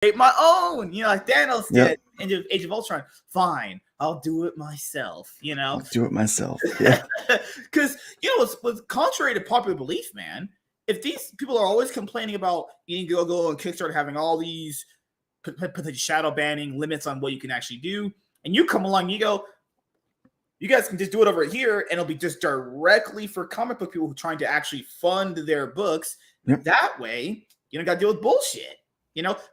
create my own, like Thanos Yep. did in Age of Ultron. Fine, I'll do it myself. I'll do it myself. Yeah. Because what's contrary to popular belief, man. If these people are always complaining about Indiegogo and Kickstarter having all these potential shadow banning limits on what you can actually do, and you come along, you go, you guys can just do it over here, and it'll be just directly for comic book people who are trying to actually fund their books. Yep. That way, you don't got to deal with bullshit.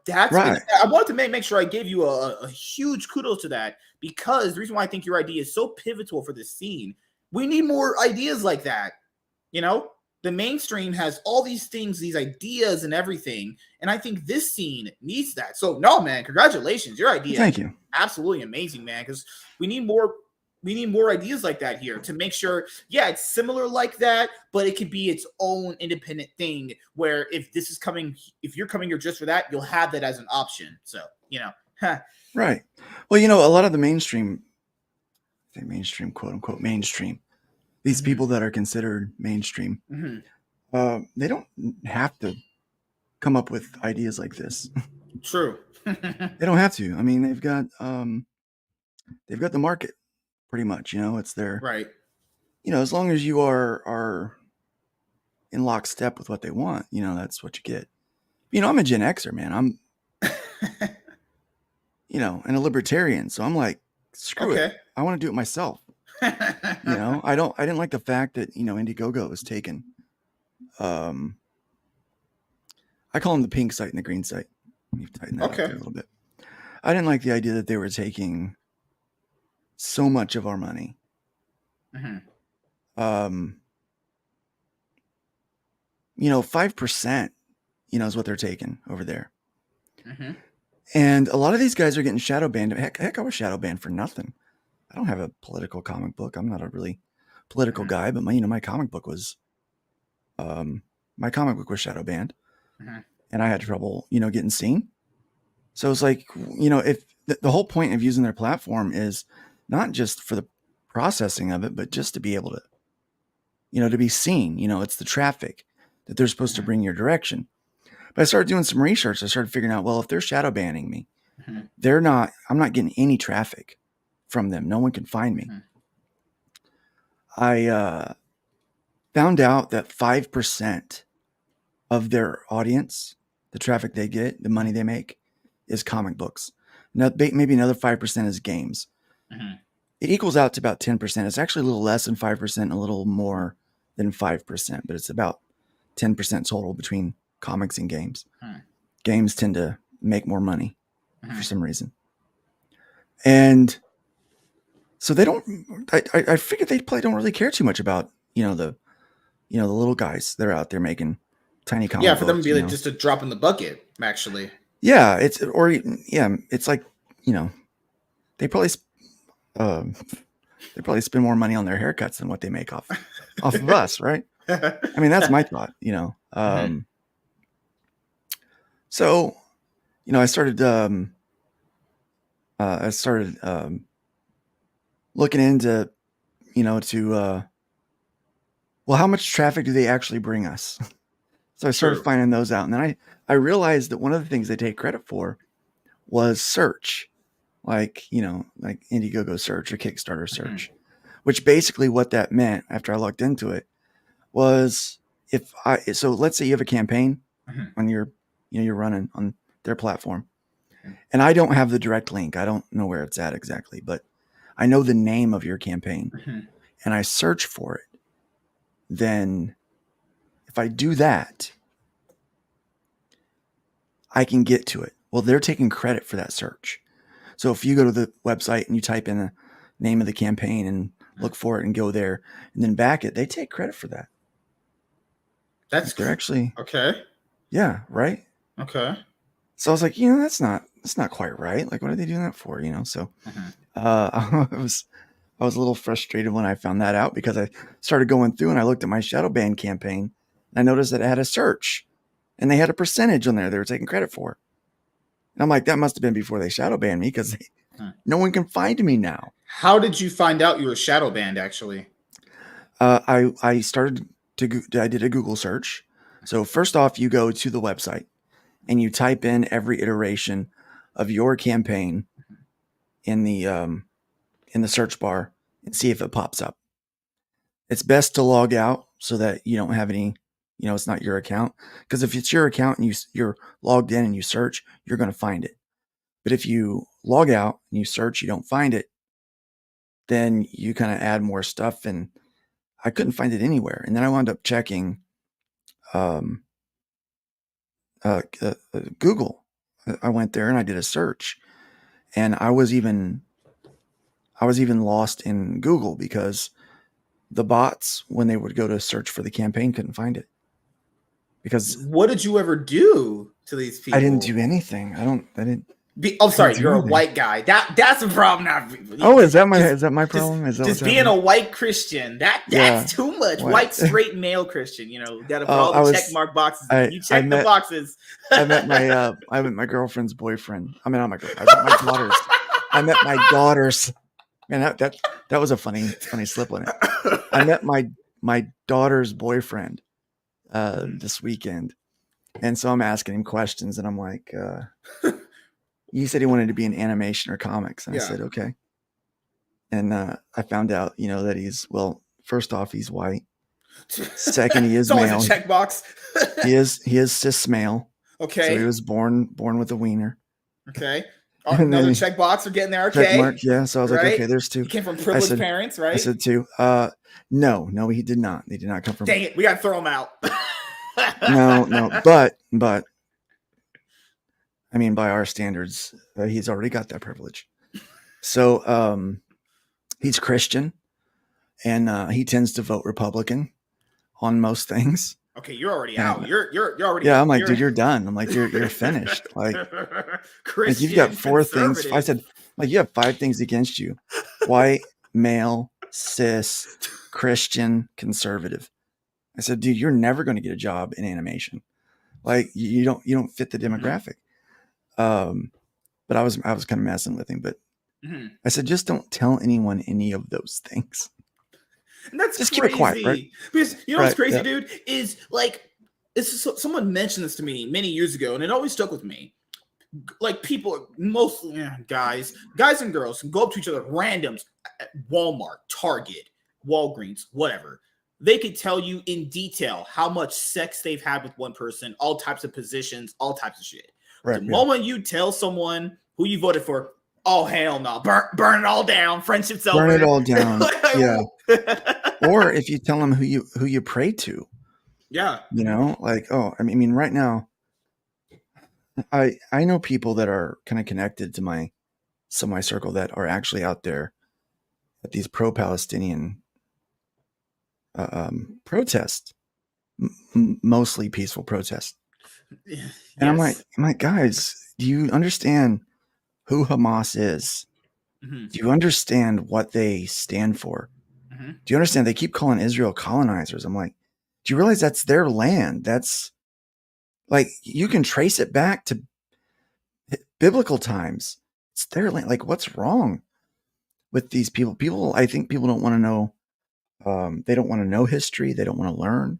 That's right. I wanted to make sure I gave you a huge kudos to that, because the reason why I think your idea is so pivotal for this scene. We need more ideas like that. The mainstream has all these things, these ideas and everything, and I think this scene needs that. So no, man, congratulations. Your idea, thank you, absolutely amazing, man, because we need more ideas like that here to make sure, it's similar like that, but it can be its own independent thing where if you're coming here just for that, you'll have that as an option. So, right. Well, a lot of the mainstream, quote unquote mainstream, these people that are considered mainstream, they don't have to come up with ideas like this. True. They don't have to. I mean, they've got the market pretty much, it's their right. As long as you are in lockstep with what they want, that's what you get. I'm a Gen Xer, man. I'm and a libertarian, so I'm like, screw it. I want to do it myself. I didn't like the fact that Indiegogo was taken. I call them the pink site and the green site. You've tightened that up there a little bit. I didn't like the idea that they were taking so much of our money. 5%, is what they're taking over there. And a lot of these guys are getting shadow banned. Heck, I was shadow banned for nothing. I don't have a political comic book. I'm not a really political guy, but my comic book was, shadow banned, and I had trouble, getting seen. So it's like, if the whole point of using their platform is not just for the processing of it, but just to be able to, to be seen, it's the traffic that they're supposed to bring your direction. But I started doing some research. I started figuring out, well, if they're shadow banning me, I'm not getting any traffic from them. No one can find me. I found out that 5% of their audience, the traffic they get, the money they make, is comic books. Now, maybe another 5% is games. It equals out to about 10%. It's actually a little less than 5% and a little more than 5%, but it's about 10% total between comics and games. Games tend to make more money for some reason. And so they don't, I figured they probably don't really care too much about, the little guys that are out there making tiny comic books. For them to be like just a drop in the bucket, actually. Yeah, it's like, they probably spend more money on their haircuts than what they make off of us, right? I mean, that's my thought, So, I started looking into, well, how much traffic do they actually bring us? So I started finding those out, and then I realized that one of the things they take credit for was search, like Indiegogo search or Kickstarter search, which basically what that meant after I looked into it was so let's say you have a campaign on you're running on their platform, and I don't have the direct link. I don't know where it's at exactly, but I know the name of your campaign and I search for it. Then if I do that, I can get to it. Well, they're taking credit for that search. So if you go to the website and you type in the name of the campaign and look for it and go there and then back it, they take credit for that. They're actually okay. Yeah. Right. Okay. So I was like, that's not quite right. Like, what are they doing that for? So, I was a little frustrated when I found that out, because I started going through and I looked at my shadow ban campaign and I noticed that it had a search and they had a percentage on there they were taking credit for. And I'm like, that must have been before they shadow banned me, because no one can find me now. How did you find out you were shadow banned, actually? I did a Google search. So first off, you go to the website and you type in every iteration of your campaign in the search bar and see if it pops up. It's best to log out so that you don't have any, it's not your account. Because if it's your account and you're logged in and you search, you're going to find it. But if you log out and you search, you don't find it, then you kind of add more stuff. And I couldn't find it anywhere. And then I wound up checking Google. I went there and I did a search, and I was even lost in Google because the bots, when they would go to search for the campaign, couldn't find it. Because what did you ever do to these people? I didn't do anything. Sorry, you're a white guy. That's a problem now. Oh, is that my problem? Just being a white Christian. That's too much. White straight male Christian. Got to put all the check mark boxes. You check the boxes. I met my girlfriend's boyfriend. I mean, not my girlfriend. I met my daughter's. I met my daughter's. Man, that was a funny slip on it. I met my daughter's boyfriend this weekend, and so I'm asking him questions, and I'm like, he said he wanted to be in animation or comics, and I said okay. And I found out, that first off, he's white. Second, he is male. It's a checkbox. he is cis male. Okay. So he was born with a wiener. Okay. Another checkbox for getting there. Okay. Check mark, yeah. So I was like, okay, there's two. He came from privileged parents, right? I said two. No, he did not. They did not come from. Dang it, we gotta throw him out. No, but I mean, by our standards, he's already got that privilege. So he's Christian, and he tends to vote Republican on most things. Okay, you're already out. You're already. Yeah, I'm like, dude, you're done. I'm like, you're finished. Like you've got 4 things. I said, like, you have 5 things against you: white, male, cis, Christian, conservative. I said, dude, you're never going to get a job in animation. Like you don't fit the demographic. But I was kind of messing with him. But I said, just don't tell anyone any of those things. And that's just crazy. Keep it quiet, right? Because what's crazy, dude, is like someone mentioned this to me many years ago, and it always stuck with me. Like people, mostly guys and girls, can go up to each other, randoms at Walmart, Target, Walgreens, whatever. They could tell you in detail how much sex they've had with one person, all types of positions, all types of shit. Right, the moment you tell someone who you voted for, oh hell no, burn it all down, friendship's over. Burn it all down. Yeah. Or if you tell them who you pray to. Yeah. Like, oh, I mean, right now, I know people that are kind of connected to my circle that are actually out there at these pro-Palestinian protests, mostly peaceful protests. Yes. And I'm like, guys, do you understand who Hamas is? Mm-hmm. Do you understand what they stand for? Mm-hmm. Do you understand they keep calling Israel colonizers? I'm like, do you realize that's their land? That's like, you can trace it back to biblical times. It's their land. Like, what's wrong with these people? I think people don't want to know. They don't want to know history. They don't want to learn.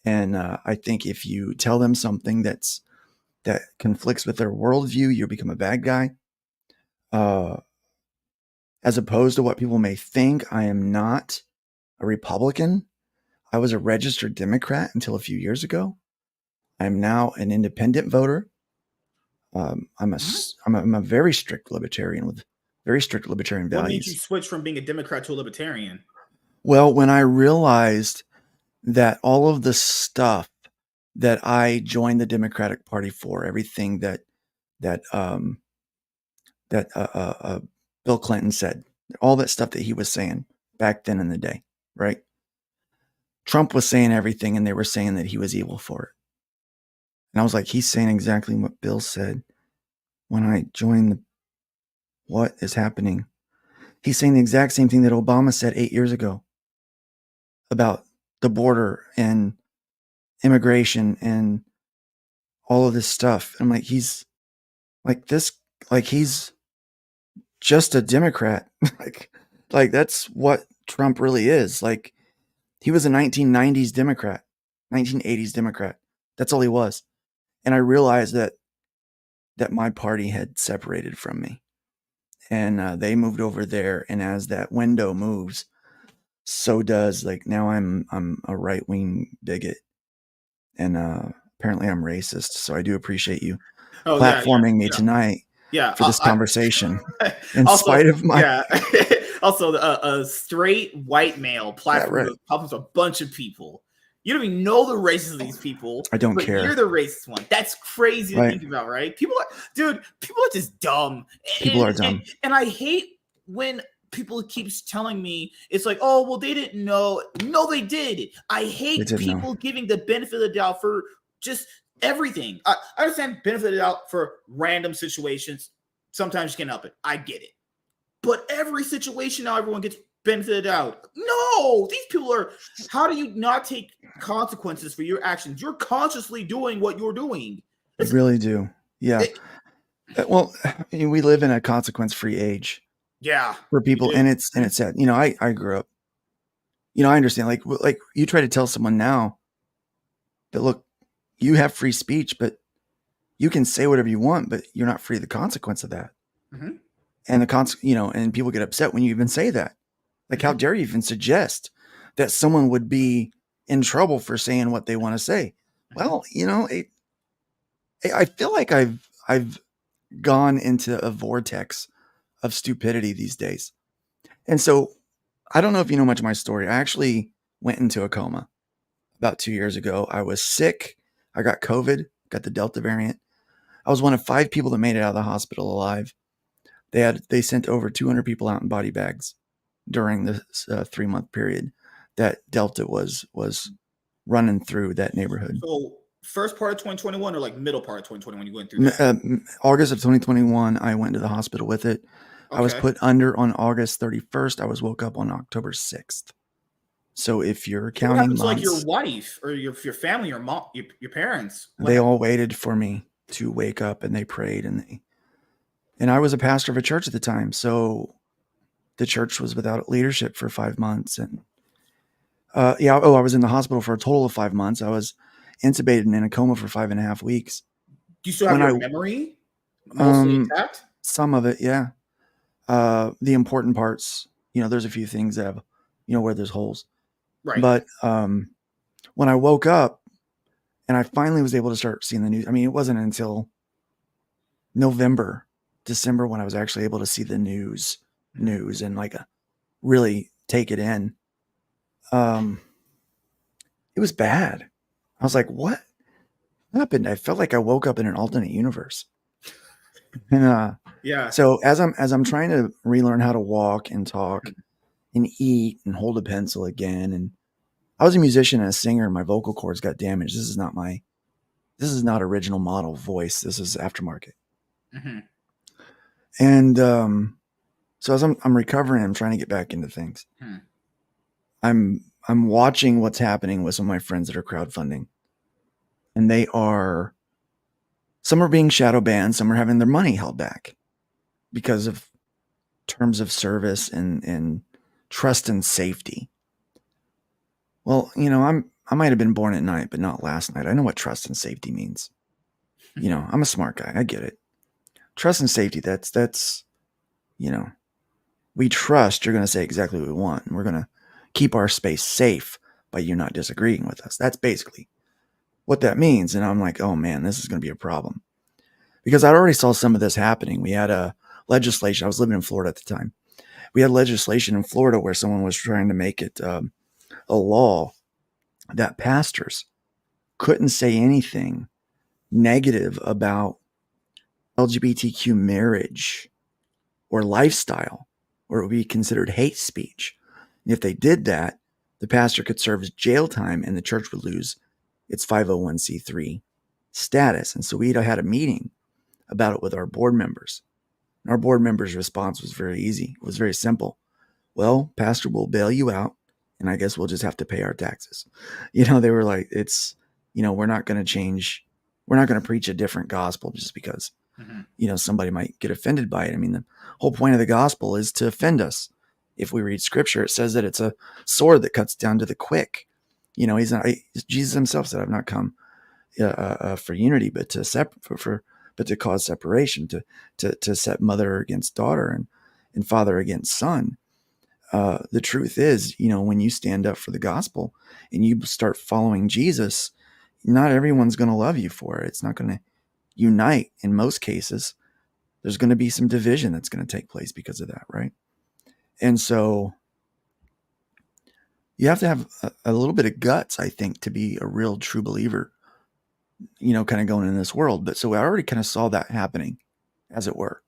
And I think if you tell them something that conflicts with their worldview, you become a bad guy. As opposed to what people may think, I am not a Republican. I was a registered Democrat until a few years ago. I'm now an independent voter. I'm a very strict libertarian with very strict libertarian values. What made you switch from being a Democrat to a libertarian? Well, when I realized that all of the stuff that I joined the Democratic Party for, everything that Bill Clinton said, all that stuff that he was saying back then in the day, right? Trump was saying everything, and they were saying that he was evil for it. And I was like, he's saying exactly what Bill said when I joined what is happening. He's saying the exact same thing that Obama said 8 years ago about the border and immigration and all of this stuff. I'm like, he's just a Democrat. like that's what Trump really is. Like, he was a 1990s Democrat, 1980s Democrat. That's all he was. And I realized that my party had separated from me, and they moved over there. And as that window moves, so does, like, now I'm a right wing bigot, and apparently I'm racist. So I do appreciate you Oh yeah, platforming me yeah, tonight yeah. for this conversation, in Also, spite of my yeah. Also, a straight white male yeah, platform right. problems a bunch of people. You don't even know the races of these people, I don't but care. you're the racist one. That's crazy to Right. think about, right? People are, dude. People are just dumb. People are dumb. And I hate when people keeps telling me it's like, oh, well, they didn't know. No, they did. I hate did know. people giving the benefit of the doubt for just everything. I understand benefit of the doubt for random situations. Sometimes you can't help it. I get it. But every situation now, everyone gets benefit of the doubt. No, these people are. How do you not take consequences for your actions? You're consciously doing what you're doing. You really do. Yeah. It- Well, I mean, we live in a consequence-free age yeah. for people, do. and it's sad. You know, I grew up. You know, I understand. Like you try to tell someone now that, look, you have free speech, but you can say whatever you want, but you're not free of the consequence of that. Mhm. And and people get upset when you even say that. Like, how dare you even suggest that someone would be in trouble for saying what they want to say? Well, you know, I feel like I've gone into a vortex of stupidity these days. And so I don't know if you know much of my story. I actually went into a coma about 2 years ago. I was sick. I got COVID, got the Delta variant. I was one of 5 people that made it out of the hospital alive. They sent over 200 people out in body bags during this 3-month period that Delta was running through that neighborhood. So first part of 2021 or like middle part of 2021 you went through that? August of 2021, I went to the hospital with it. I was put under on August 31st. I was woke up on October 6th. So if you're What counting happened to like your months, wife or your family, your mom, your parents? What they happened? all waited for me to wake up, and they prayed, and I was a pastor of a church at the time. So the church was without leadership for 5 months. And I was in the hospital for a total of 5 months. I was intubated and in a coma for 5.5 weeks. Do you still have When your memory mostly intact? Some of it, yeah. The important parts, you know, there's a few things that have, you know, where there's holes. Right. But when I woke up and I finally was able to start seeing the news, I mean, it wasn't until November, December when I was actually able to see the news and like really take it in. It was bad. I was like, what happened? I felt like I woke up in an alternate universe. And yeah. so as I'm trying to relearn how to walk and talk and eat and hold a pencil again, and I was a musician and a singer, and my vocal cords got damaged. This is not original model voice. This is aftermarket. Mm-hmm. And so as I'm recovering, I'm trying to get back into things. I'm watching what's happening with some of my friends that are crowdfunding, and some are being shadow banned, some are having their money held back because of terms of service and trust and safety. Well, you know, I might have been born at night, but not last night. I know what trust and safety means. You know, I'm a smart guy. I get it. Trust and safety, that's, you know, we trust you're going to say exactly what we want, and we're going to keep our space safe by you not disagreeing with us. That's basically what that means. And I'm like, oh man, this is going to be a problem. Because I already saw some of this happening. We had a legislation. I was living in Florida at the time. We had legislation in Florida where someone was trying to make it a law that pastors couldn't say anything negative about LGBTQ marriage or lifestyle, or it would be considered hate speech. And if they did that, the pastor could serve jail time and the church would lose its 501c3 status. And so we had a meeting about it with our board members. And our board members' response was very easy. It was very simple. Well, pastor will bail you out, and I guess we'll just have to pay our taxes. You know, they were like, it's, you know, we're not going to change. We're not going to preach a different gospel just because, you know, somebody might get offended by it. I mean, the whole point of the gospel is to offend us. If we read scripture, it says that it's a sword that cuts down to the quick. You know, Jesus himself said, I've not come for unity, but but to cause separation, to set mother against daughter and father against son. The truth is, when you stand up for the gospel and you start following Jesus, not everyone's going to love you for it. It's not going to unite in most cases. There's going to be some division that's going to take place because of that, right? And so you have to have a little bit of guts, I think, to be a real true believer, kind of going in this world. But so I already kind of saw that happening, as it were.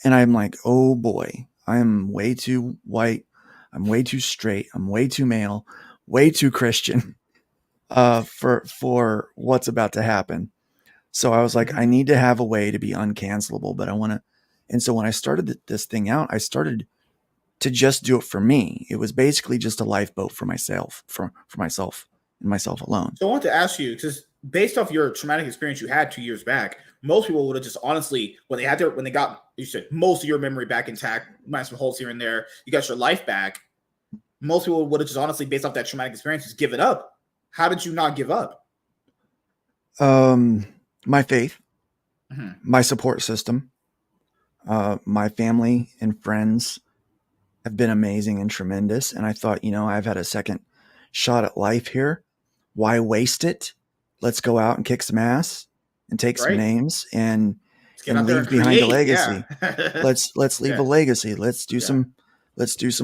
And I'm like, oh boy, I am way too white. I'm way too straight. I'm way too male, way too Christian for what's about to happen. So I was like, I need to have a way to be uncancelable, but I want to. And so when I started this thing out, I started to just do it for me. It was basically just a lifeboat for myself, for myself and myself alone. So I want to ask you, because based off your traumatic experience you had 2 years back, most people would have just honestly, when they got, you said most of your memory back intact, minus some holes here and there, you got your life back. Most people would have just honestly, based off that traumatic experience, just give it up. How did you not give up? My faith, my support system, my family and friends have been amazing and tremendous. And I thought, I've had a second shot at life here. Why waste it? Let's go out and kick some ass and take some names and leave behind a legacy. Yeah. Let's leave a legacy. Let's do some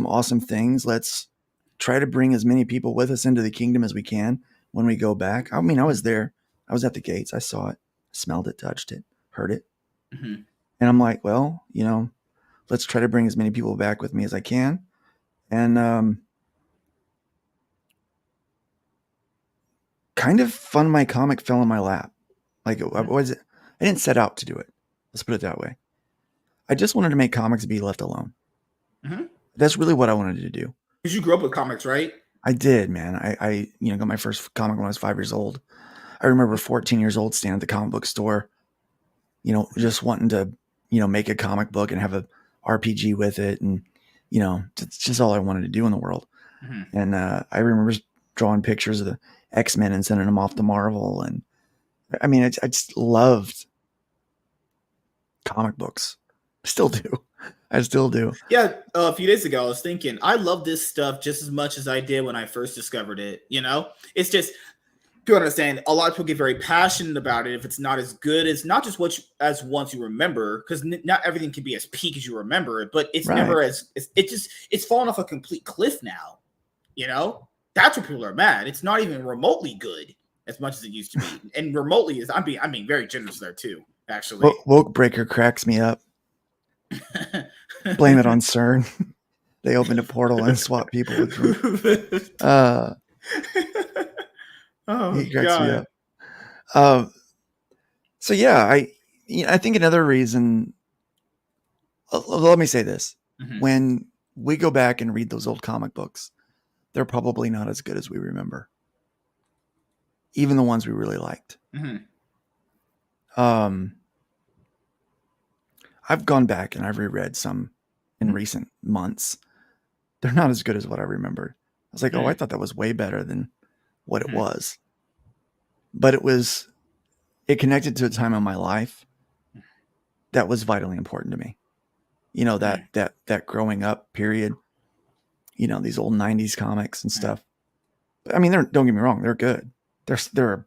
awesome things. Let's try to bring as many people with us into the kingdom as we can when we go back. I mean, I was there. I was at the gates. I saw it, smelled it, touched it, heard it. And I'm like, well, let's try to bring as many people back with me as I can. And kind of fun, my comic fell in my lap. Like, I didn't set out to do it. Let's put it that way. I just wanted to make comics be left alone. That's really what I wanted to do. Because you grew up with comics, right? I did, man. I got my first comic when I was 5 years old. I remember 14 years old, standing at the comic book store, just wanting to, make a comic book and have a RPG with it. And, it's just all I wanted to do in the world. And I remember drawing pictures of the X-Men and sending them off to Marvel. And I mean, I just loved comic books. Still do. I still do. Yeah. A few days ago, I was thinking, I love this stuff just as much as I did when I first discovered it. It's just, people understand, a lot of people get very passionate about it if it's not as good as not just as once you remember, because not everything can be as peak as you remember it, but it's never it's fallen off a complete cliff now. That's where people are mad. It's not even remotely good as much as it used to be. And remotely is, I'm being very generous there too, actually. Woke Breaker cracks me up. Blame it on CERN. They opened a portal and swapped people with Oh, he cracks me up. So yeah, I think another reason. Let me say this: when we go back and read those old comic books, they're probably not as good as we remember, even the ones we really liked. I've gone back and I've reread some in recent months. They're not as good as what I remembered. I was like, oh, I thought that was way better than what it was. But it connected to a time in my life that was vitally important to me. That growing up period, these old 90s comics and stuff. I mean, don't get me wrong, they're good. They're a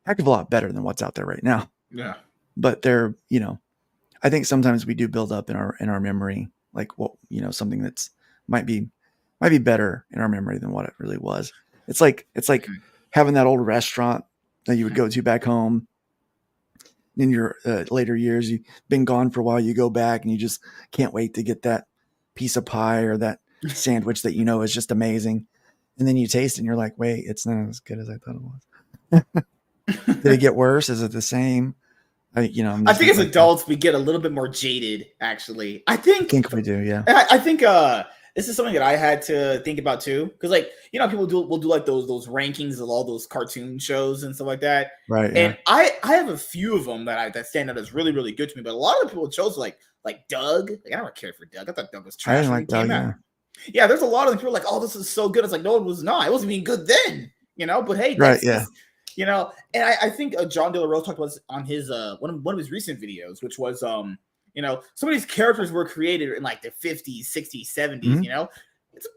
heck of a lot better than what's out there right now. Yeah. But they're, I think sometimes we do build up in our memory, like something that's might be better in our memory than what it really was. It's like having that old restaurant that you would go to back home in your later years. You've been gone for a while. You go back and you just can't wait to get that piece of pie or that sandwich that is just amazing. And then you taste it and you're like, wait, it's not as good as I thought it was. Did it get worse? Is it the same? I think as adults we get a little bit more jaded. Actually, I think we do. Yeah. I think this is something that I had to think about too, because people will do like those rankings of all those cartoon shows and stuff like that. Right. And yeah. I have a few of them that stand out as really, really good to me. But a lot of the people chose like Doug. I don't care for Doug. I thought Doug was trash. I didn't like Doug. Yeah. There's a lot of them people like, oh, this is so good. It's like, no, it was not. It wasn't even good then. But hey, right. Yeah. You know, and I think John De La Rose talked about this on his one of his recent videos, which was you know, some of these characters were created in like the 50s, 60s, 70s, Mhm. you know. It's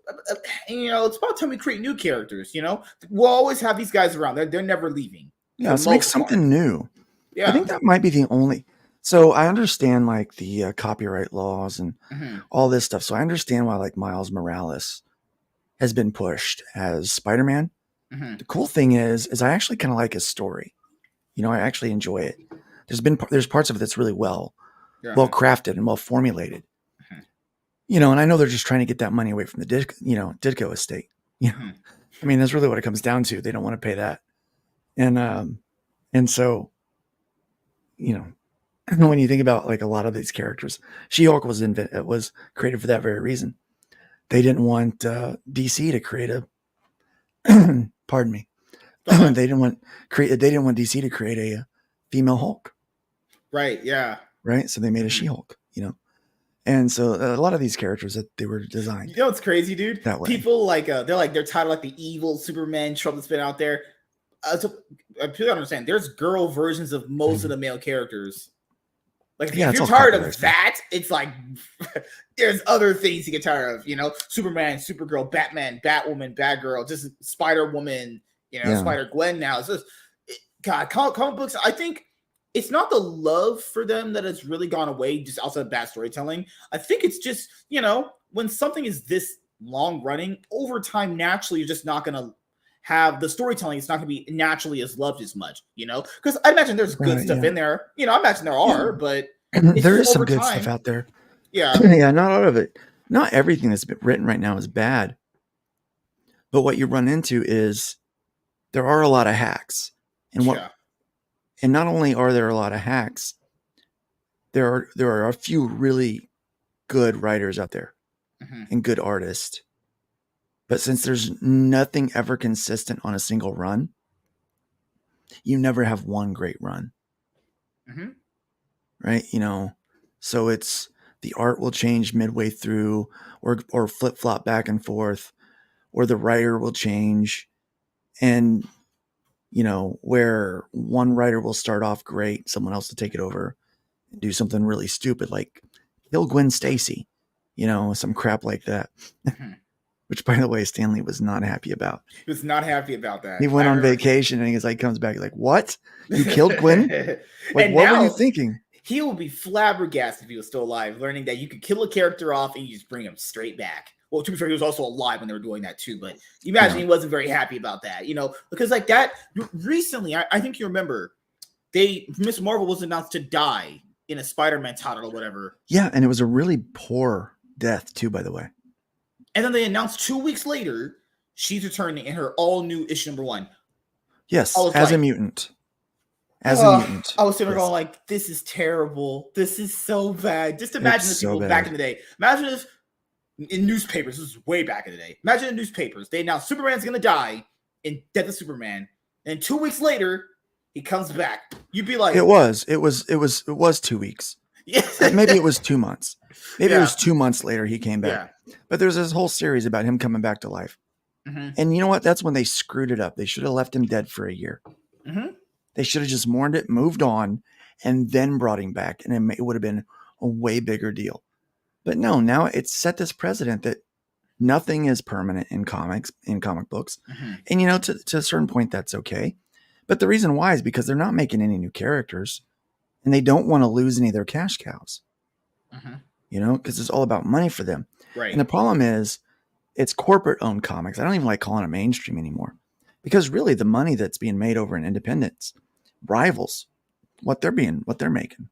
you know, it's about time we create new characters, you know. We'll always have these guys around. They're never leaving. Yeah, For the let's make most part. something new. I Yeah. think that might be the only. So I understand like the copyright laws and hmm all this stuff. So I understand why like Miles Morales has been pushed as Spider-Man. hmm The cool thing is I actually kind of like his story. You know, I actually enjoy it. There's parts of it that's really well Yeah. crafted and well formulated. Mhm. You know, and I know they're just trying to get that money away from the Ditko estate. You know, Mhm. I mean, that's really what it comes down to. They don't want to pay that, and so, you know, when you think about like a lot of these characters, She-Hulk was created for that very reason. They didn't want DC to create a pardon me. Okay. They didn't want DC to create a female Hulk, Right. Yeah. right? So they made a She-Hulk, you know. And so a lot of these characters that they were designed You know what's crazy, dude? that way. People like they're tired of like the evil Superman trope that's been out there. So people understand there's girl versions of most of the male characters. Like if Yeah, it's you're all tired of copyrighted. that, it's like there's other things you get tired of. You know, Superman, Supergirl, Batman, Batwoman, Batgirl, just Spider Woman. You know, Yeah. Spider Gwen. Now it's just God. Comic books. I think it's not the love for them that has really gone away, just outside of bad storytelling. I think it's just, you know, when something is this long running, over time, naturally, you're just not going to have the storytelling. It's not going to be naturally as loved as much, you know, because I imagine there's good Right, stuff yeah. in there. You know, I imagine there are, but There is just some over good time. stuff out there. Yeah. Yeah, not all of it. Not everything that's been written right now is bad. But what you run into is there are a lot of hacks. Yeah. And not only are there a lot of hacks, there are a few really good writers out there Mhm. and good artists. But since there's nothing ever consistent on a single run, you never have one great run. Mhm. Right? You know, so it's the art will change midway through or flip flop back and forth, or the writer will change. And, you know, where one writer will start off great, someone else will take it over and do something really stupid like kill Gwen Stacy, you know, some crap like that. Mhm. Which, by the way, Stanley was not happy about. He was not happy about that. He went I on remember- vacation and he's like, comes back, like, what? You killed Gwen? Like, And what were you now- thinking? He will be flabbergasted if he was still alive, learning that you could kill a character off and you just bring him straight back. Well, to be fair, he was also alive when they were doing that too. But imagine he wasn't very happy about that, you know, because like that recently, I think you remember, Miss Marvel was announced to die in a Spider-Man title or whatever, Yeah, and it was a really poor death too, by the way. and then they announced 2 weeks later she's returning in her all-new issue #1. Yes, I was as a like- mutant. As a mutant. I was sitting there Yes. going like, this is terrible. This is so bad. Just imagine It's the so people back bad. in the day. Imagine if in newspapers, this is way back in the day. Imagine in newspapers, they announced Superman's gonna die in Death of Superman, and 2 weeks later, he comes back. You'd be like, It was 2 weeks. yeah, Maybe it was 2 months. Maybe it Yeah. was 2 months later he came back. yeah. But there's this whole series about him coming back to life. Mhm. And you know what? That's when they screwed it up. They should have left him dead for a year. Mhm. They should have just mourned it, moved on, and then brought him back. And it would have been a way bigger deal. But no, now it's set this precedent that nothing is permanent in comic books. Mhm. And, you know, to a certain point, that's okay. But the reason why is because they're not making any new characters and they don't want to lose any of their cash cows, Mhm. you know, because it's all about money for them. Right. And the problem is it's corporate owned comics. I don't even like calling it mainstream anymore because really the money that's being made over in independents rivals what they're making.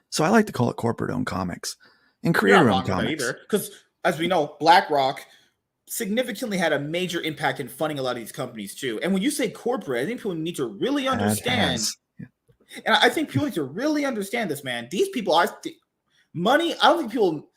So I like to call it corporate owned comics and creator owned comics. Because as we know, BlackRock significantly had a major impact in funding a lot of these companies too. And when you say corporate, I think people need to really understand. And I think people need to really understand this, man. These people are money. I don't think people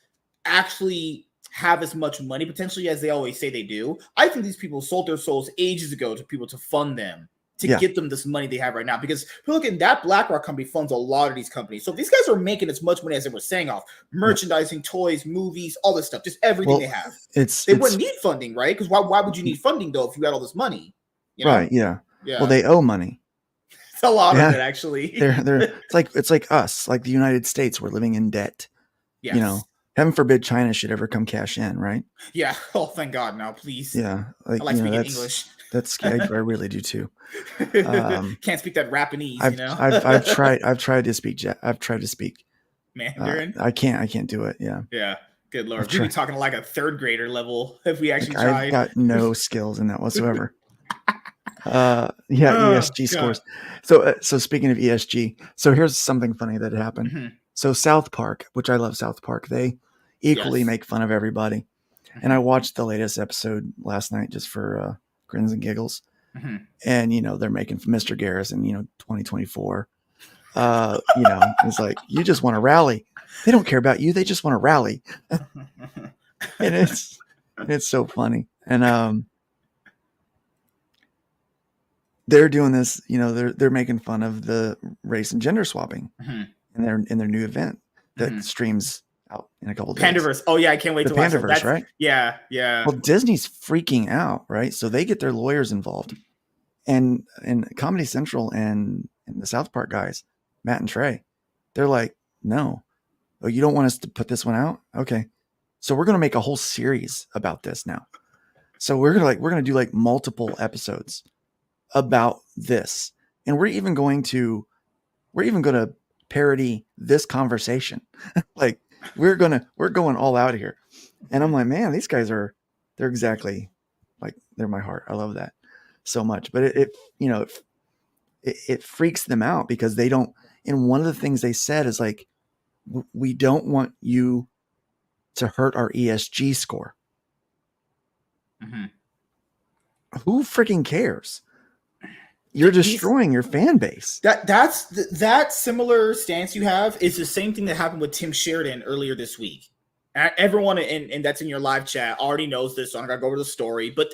actually have as much money potentially as they always say they do. I think these people sold their souls ages ago to people to fund them, to Yeah. get them this money they have right now. Because if you look at that, BlackRock company funds a lot of these companies. So if these guys are making as much money as they were saying off merchandising, toys, movies, all this stuff, just everything they have. They wouldn't need funding, right? Because why would you need funding though if you had all this money? You know? Right, yeah. Yeah. Well, they owe money. It's a lot Yeah. of it, actually. They're it's like us, like the United States. We're living in debt. Yes. You know, heaven forbid China should ever come cash in, right? Yeah. Oh, thank God. Now, please. Yeah, like I like you know, speaking English. that's I really do too. Can't speak that Rapanese, you know. I've tried to speak Mandarin. I can't do it. Yeah. Yeah. Good Lord. I've We'd be tried. talking like a third grader level if we actually Like, I've tried. got no skills in that whatsoever. Oh, ESG God. scores. So speaking of ESG, so here's something funny that happened. Mhm. So South Park, which I love South Park, they equally Yes. make fun of everybody. And I watched the latest episode last night just for grins and giggles. Mhm. And you know, they're making Mr. Garrison, 2024. It's like, you just want to rally. They don't care about you, they just want to rally. And it's so funny. And they're doing this, they're making fun of the race and gender swapping Mhm. in their new event that Mhm. streams out in a couple days. Pandaverse. Oh yeah, I can't wait The to watch that. Pandaverse, That's right? Yeah, yeah. Well, Disney's freaking out, right? So they get their lawyers involved, and Comedy Central and the South Park guys, Matt and Trey, they're like, no, oh, you don't want us to put this one out? Okay, so we're gonna make a whole series about this now. So we're gonna do like multiple episodes about this, and we're even going to parody this conversation. Like we're going all out here. And I'm like, man, these guys they're exactly like, they're my heart. I love that so much. But it freaks them out because they don't. And one of the things they said is like, we don't want you to hurt our ESG score. Mhm. Who freaking cares? You're destroying your fan base. That similar stance you have is the same thing that happened with Tim Sheridan earlier this week. Everyone and that's in your live chat already knows this, so I'm not gonna go over the story. But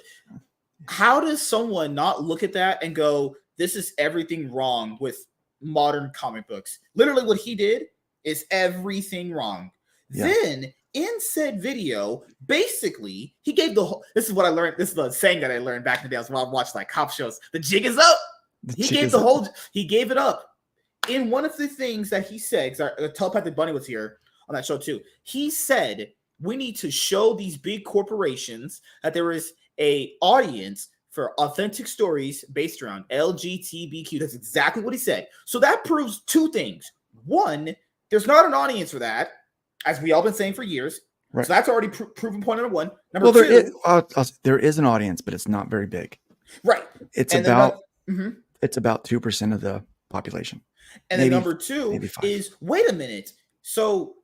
how does someone not look at that and go, "This is everything wrong with modern comic books"? Literally, what he did is everything wrong. Yeah. Then in said video, basically, he gave the whole. This is what I learned. This is the saying that I learned back in the day. While I watched like cop shows. The jig is up. He gave the whole. He gave it up. In one of the things that he said, because Telepathic Bunny was here on that show too. He said we need to show these big corporations that there is a audience for authentic stories based around LGBTQ. That's exactly what he said. So that proves two things. One, there's not an audience for that, as we all been saying for years. Right. So that's already proven point number one. Number two, there is an audience, but it's not very big. Right. It's about 2% of the population. And then number two is, wait a minute. So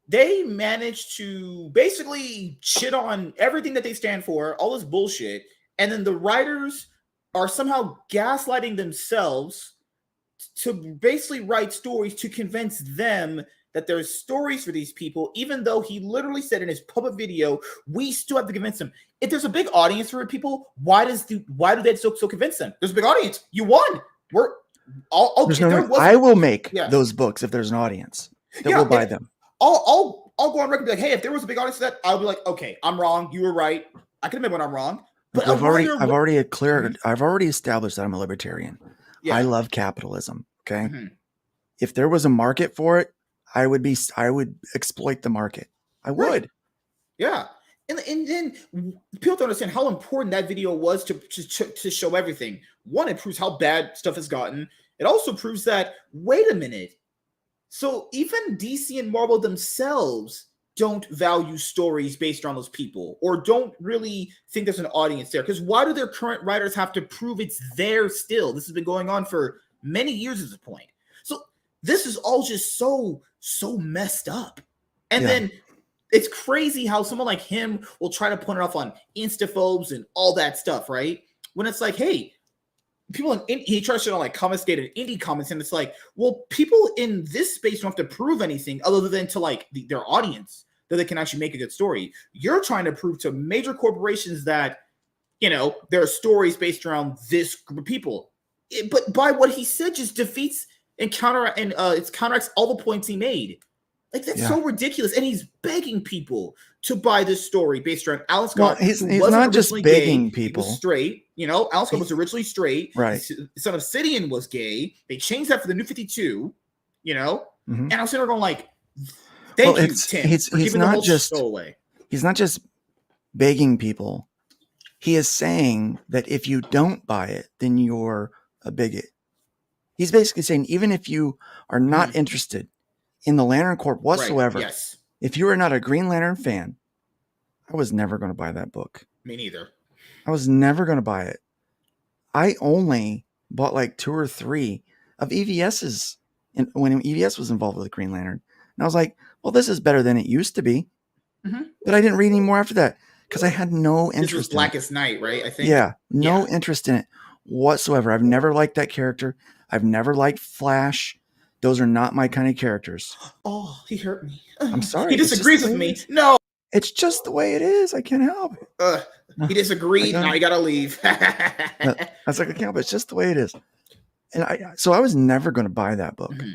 they managed to basically shit on everything that they stand for, all this bullshit. And then the writers are somehow gaslighting themselves to basically write stories to convince them that there's stories for these people, even though he literally said in his public video, we still have to convince them. If there's a big audience for people, why do they still convince them? There's a big audience. You won. I will make those books if there's an audience that will buy them. I'll go on record and be like, hey, if there was a big audience for that, I'll be like, okay, I'm wrong. You were right. I can admit when I'm wrong. But I've already established that I'm a libertarian. Yeah. I love capitalism. Okay. Mm-hmm. If there was a market for it, I would exploit the market. I would. Right. Yeah. And then people don't understand how important that video was to show everything. One, it proves how bad stuff has gotten. It also proves that, wait a minute. So even DC and Marvel themselves don't value stories based on those people, or don't really think there's an audience there. Because why do their current writers have to prove it's there still? This has been going on for many years at this point. So this is all just so messed up. And then it's crazy how someone like him will try to point it off on Instaphobes and all that stuff, right? When it's like, hey, people he tries to like Comicsgate and indie comments, and it's like, well, people in this space don't have to prove anything other than to like their audience that they can actually make a good story. You're trying to prove to major corporations that, there are stories based around this group of people. But by what he said just defeats and counteracts all the points he made. Like, that's so ridiculous. And he's begging people to buy this story based around Alan Well, Scott. he's who wasn't not just originally begging gay. He was people. straight. You know, Alan Scott was originally straight. Right. The Son of Obsidian was gay. They changed that for the New 52, you know? Mhm. And I was sitting there going like, thank you, Tim, for giving the whole show away. He's not just begging people. He is saying that if you don't buy it, then you're a bigot. He's basically saying, even if you are not interested in the Lantern Corps whatsoever, Right. Yes. if you are not a Green Lantern fan, I was never going to buy that book. Me neither. I was never going to buy it. I only bought like 2 or 3 of EVS's when EVS was involved with Green Lantern. And I was like, well, this is better than it used to be. Mm-hmm. But I didn't read any more after that because I had no interest. This was Blackest Night, right? I think. Yeah, no interest in it whatsoever. I've never liked that character. I've never liked Flash. Those are not my kind of characters. Oh, he hurt me. I'm sorry. He disagrees with me. No. It's just the way it is. I can't help it. He disagreed. Now you gotta leave. I was like, I can't help it. It's just the way it is. And so I was never going to buy that book. Mm-hmm.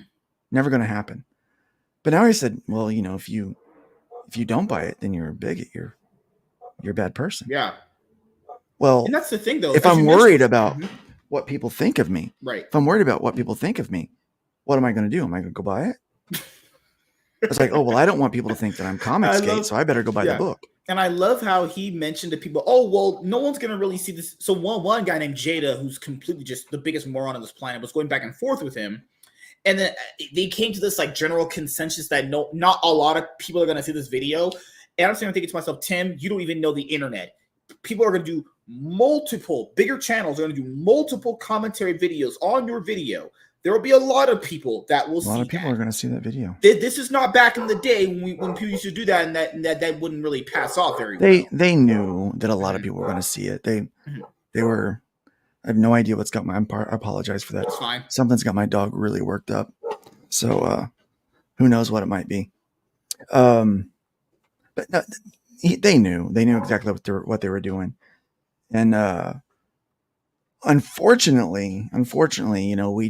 Never going to happen. But now he said, well, you know, if you don't buy it, then you're a bigot. You're a bad person. Yeah. Well, and that's the thing, though. If I'm worried about what people think of me, right? If I'm worried about what people think of me, what am I going to do? Am I going to go buy it? It's like, oh, well, I don't want people to think that I'm Comicsgate, so I better go buy the book. And I love how he mentioned to people, oh, well, no one's going to really see this. So one guy named Jada, who's completely just the biggest moron on this planet, was going back and forth with him. And then they came to this like general consensus that not a lot of people are going to see this video. And I'm thinking to myself, Tim, you don't even know the internet. People are going to do bigger channels are going to do multiple commentary videos on your video. There will be a lot of people that will see that. A lot of people are going to see that video. This is not back in the day when people used to do that, and that wouldn't really pass off very well. They knew that a lot of people were going to see it. They were. I have no idea what's got my. I apologize for that. That's fine. Something's got my dog really worked up. So who knows what it might be. But no, they knew. They knew exactly what they were doing, and unfortunately, you know,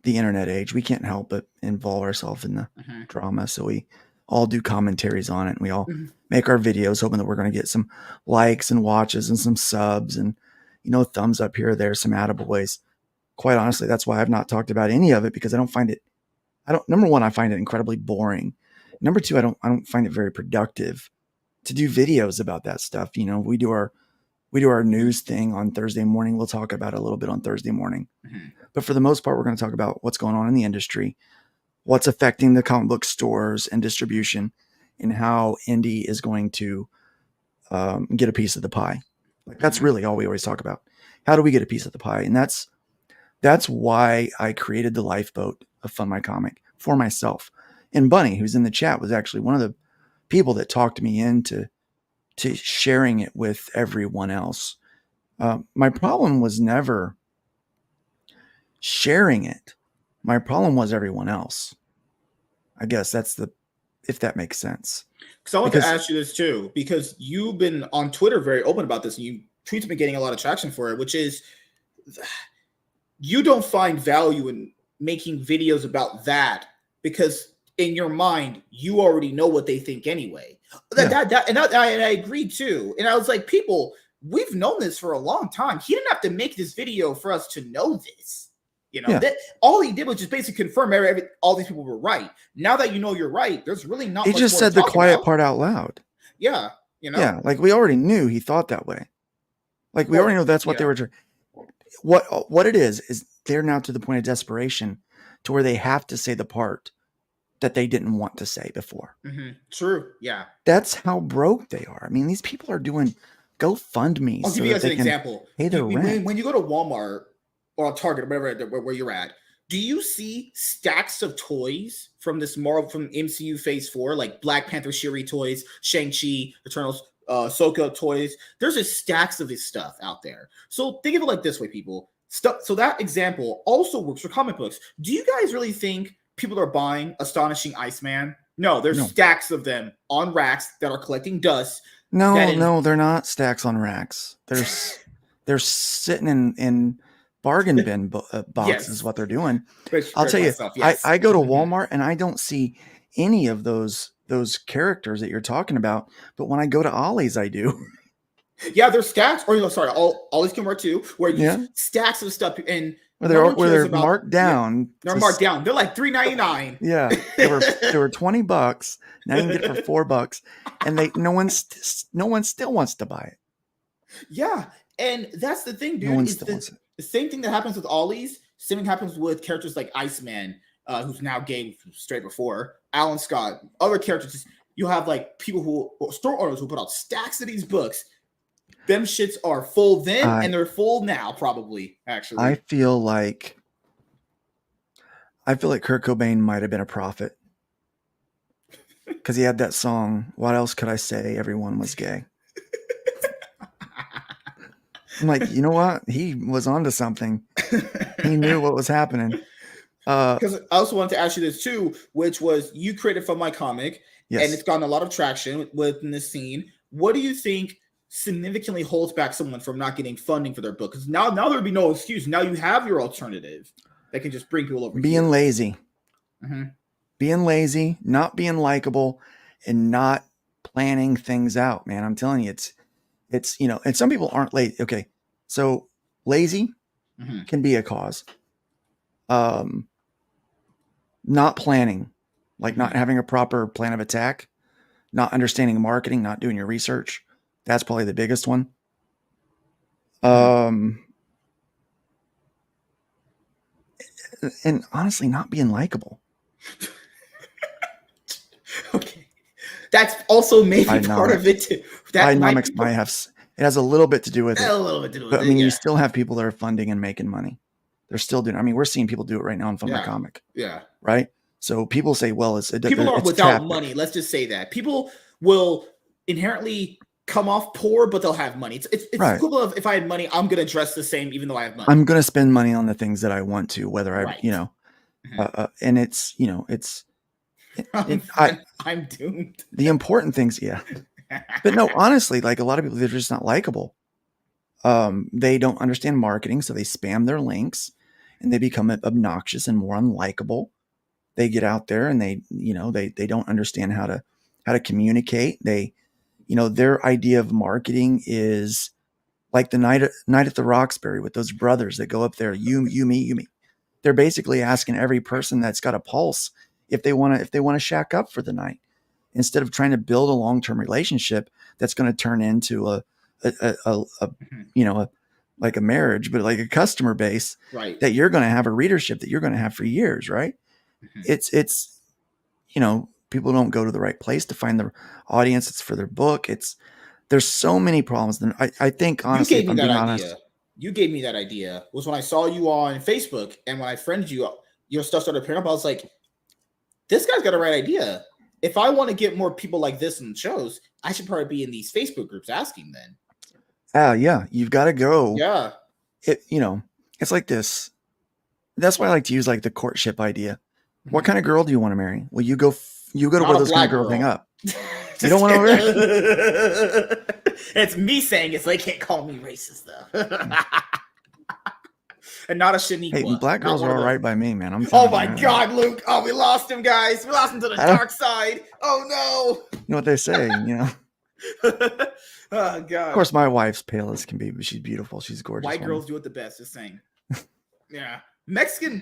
the internet age, we can't help but involve ourselves in the drama. So we all do commentaries on it, and we all make our videos hoping that we're going to get some likes and watches and some subs and, you know, thumbs up here or there, some attaboys. Quite honestly, that's why I've not talked about any of it, because number one, I find it incredibly boring. Number two, I don't find it very productive to do videos about that stuff. You know, we do our news thing on Thursday morning. We'll talk about it a little bit on Thursday morning. But for the most part, we're going to talk about what's going on in the industry, what's affecting the comic book stores and distribution, and how indie is going to get a piece of the pie. Like, that's really all we always talk about. How do we get a piece of the pie? And that's why I created the Lifeboat of Fun My Comic for myself. And Bunny, who's in the chat, was actually one of the people that talked me into sharing it with everyone else. My problem was never sharing it. My problem was everyone else. I guess if that makes sense. I want to ask you this too, because you've been on Twitter very open about this, and tweets have been getting a lot of traction for it, which is you don't find value in making videos about that because in your mind, you already know what they think anyway. And I agree too. And I was like, people, we've known this for a long time. He didn't have to make this video for us to know this. You know, that all he did was just basically confirm all these people were right. Now that you know you're right, there's really not. He much just more said to the talk quiet about. part out loud. Yeah, you know. Yeah, like we already knew he thought that way. Like we already know that's what they were. What it is they're now to the point of desperation to where they have to say the part that they didn't want to say before. True. Yeah. That's how broke they are. I mean, these people are doing GoFundMe. I'll give you guys an example. Pay their rent. When you go to Walmart or Target, or whatever, where you're at, do you see stacks of toys from this Marvel, from MCU Phase 4, like Black Panther Shuri toys, Shang-Chi, Eternals, Ahsoka toys? There's just stacks of this stuff out there. So think of it like this way, people. So that example also works for comic books. Do you guys really think people are buying Astonishing Iceman? No, there's stacks of them on racks that are collecting dust. No, they're not stacks on racks. They're sitting in bargain bin box is Yes. what they're doing. Which I'll tell you, myself, yes. I go to Walmart and I don't see any of those characters that you're talking about, but when I go to Ollie's, I do. Yeah, there's stacks, or sorry, all these can work too, where you Yeah. stacks of stuff, and Where no one they're cares about. marked down. They're marked down. They're like $3.99. Yeah, they were $20. Now you can get it for $4, and no one still wants to buy it. Yeah, and that's the thing, dude. No one still wants it. The same thing that happens with Ollie's. Same thing happens with characters like Iceman, who's now gay straight before Alan Scott. Other characters, you have like people store owners who put out stacks of these books. Them shits are full then, and they're full now, probably. Actually, I feel like Kurt Cobain might have been a prophet because he had that song. What else could I say? Everyone was gay. I'm like, you know what? He was onto something. He knew what was happening. Because I also wanted to ask you this too, which was you created From My Comic, yes. and it's gotten a lot of traction within the scene. What do you think significantly holds back someone from not getting funding for their book? Because now there would be no excuse. Now you have your alternative that can just bring people over. Being lazy. Mm-hmm. Being lazy, not being likable, and not planning things out, man. I'm telling you, it's and some people aren't lazy. Okay, so lazy can be a cause. Not planning, like not having a proper plan of attack, not understanding marketing, not doing your research. That's probably the biggest one. And honestly, not being likable. Okay. That's also maybe part of it too. Dynamics might have, it has a little bit to do with it. A little bit to do with but it. I mean, you still have people that are funding and making money. They're still doing, I mean, we're seeing people do it right now in From My Comic. Yeah. Right? So people say, well, people are without money. Let's just say that. People will inherently come off poor, but they'll have money. It's right. Equivalent of if I had money, I'm going to dress the same even though I have money. I'm going to spend money on the things that I want to, whether I, and it's, I'm doomed. The important things, yeah. But no, honestly, like a lot of people, they're just not likable. They don't understand marketing, so they spam their links and they become obnoxious and more unlikable. They get out there and they don't understand how to communicate. They, their idea of marketing is like the night at the Roxbury with those brothers that go up there, you, me. They're basically asking every person that's got a pulse if they want to shack up for the night, instead of trying to build a long-term relationship that's going to turn into a like a marriage, but like a customer base, right? That you're going to have a readership that you're going to have for years, right? It's people don't go to the right place to find their audience. It's for their book. There's so many problems. Then I think honestly, if I'm being honest, you gave me that idea was when I saw you on Facebook, and when I friended you, your stuff started appearing up. I was like, this guy's got a right idea. If I want to get more people like this in shows, I should probably be in these Facebook groups asking then. Yeah, you've got to go. Yeah. It's like this. That's why I like to use like the courtship idea. What kind of girl do you want to marry? Well, you go to where this kind of girl hang up. You don't want to. It's me saying it, so they can't call me racist though. And not a Shaniqua. Hey, black girls are all right by me, man. Oh my God, Luke! Oh, we lost him, guys. We lost him to the dark side. Oh no! You know what they say, Oh God! Of course, my wife's pale as can be, but she's beautiful. She's gorgeous. White girls do it the best. Just saying. Yeah, Mexican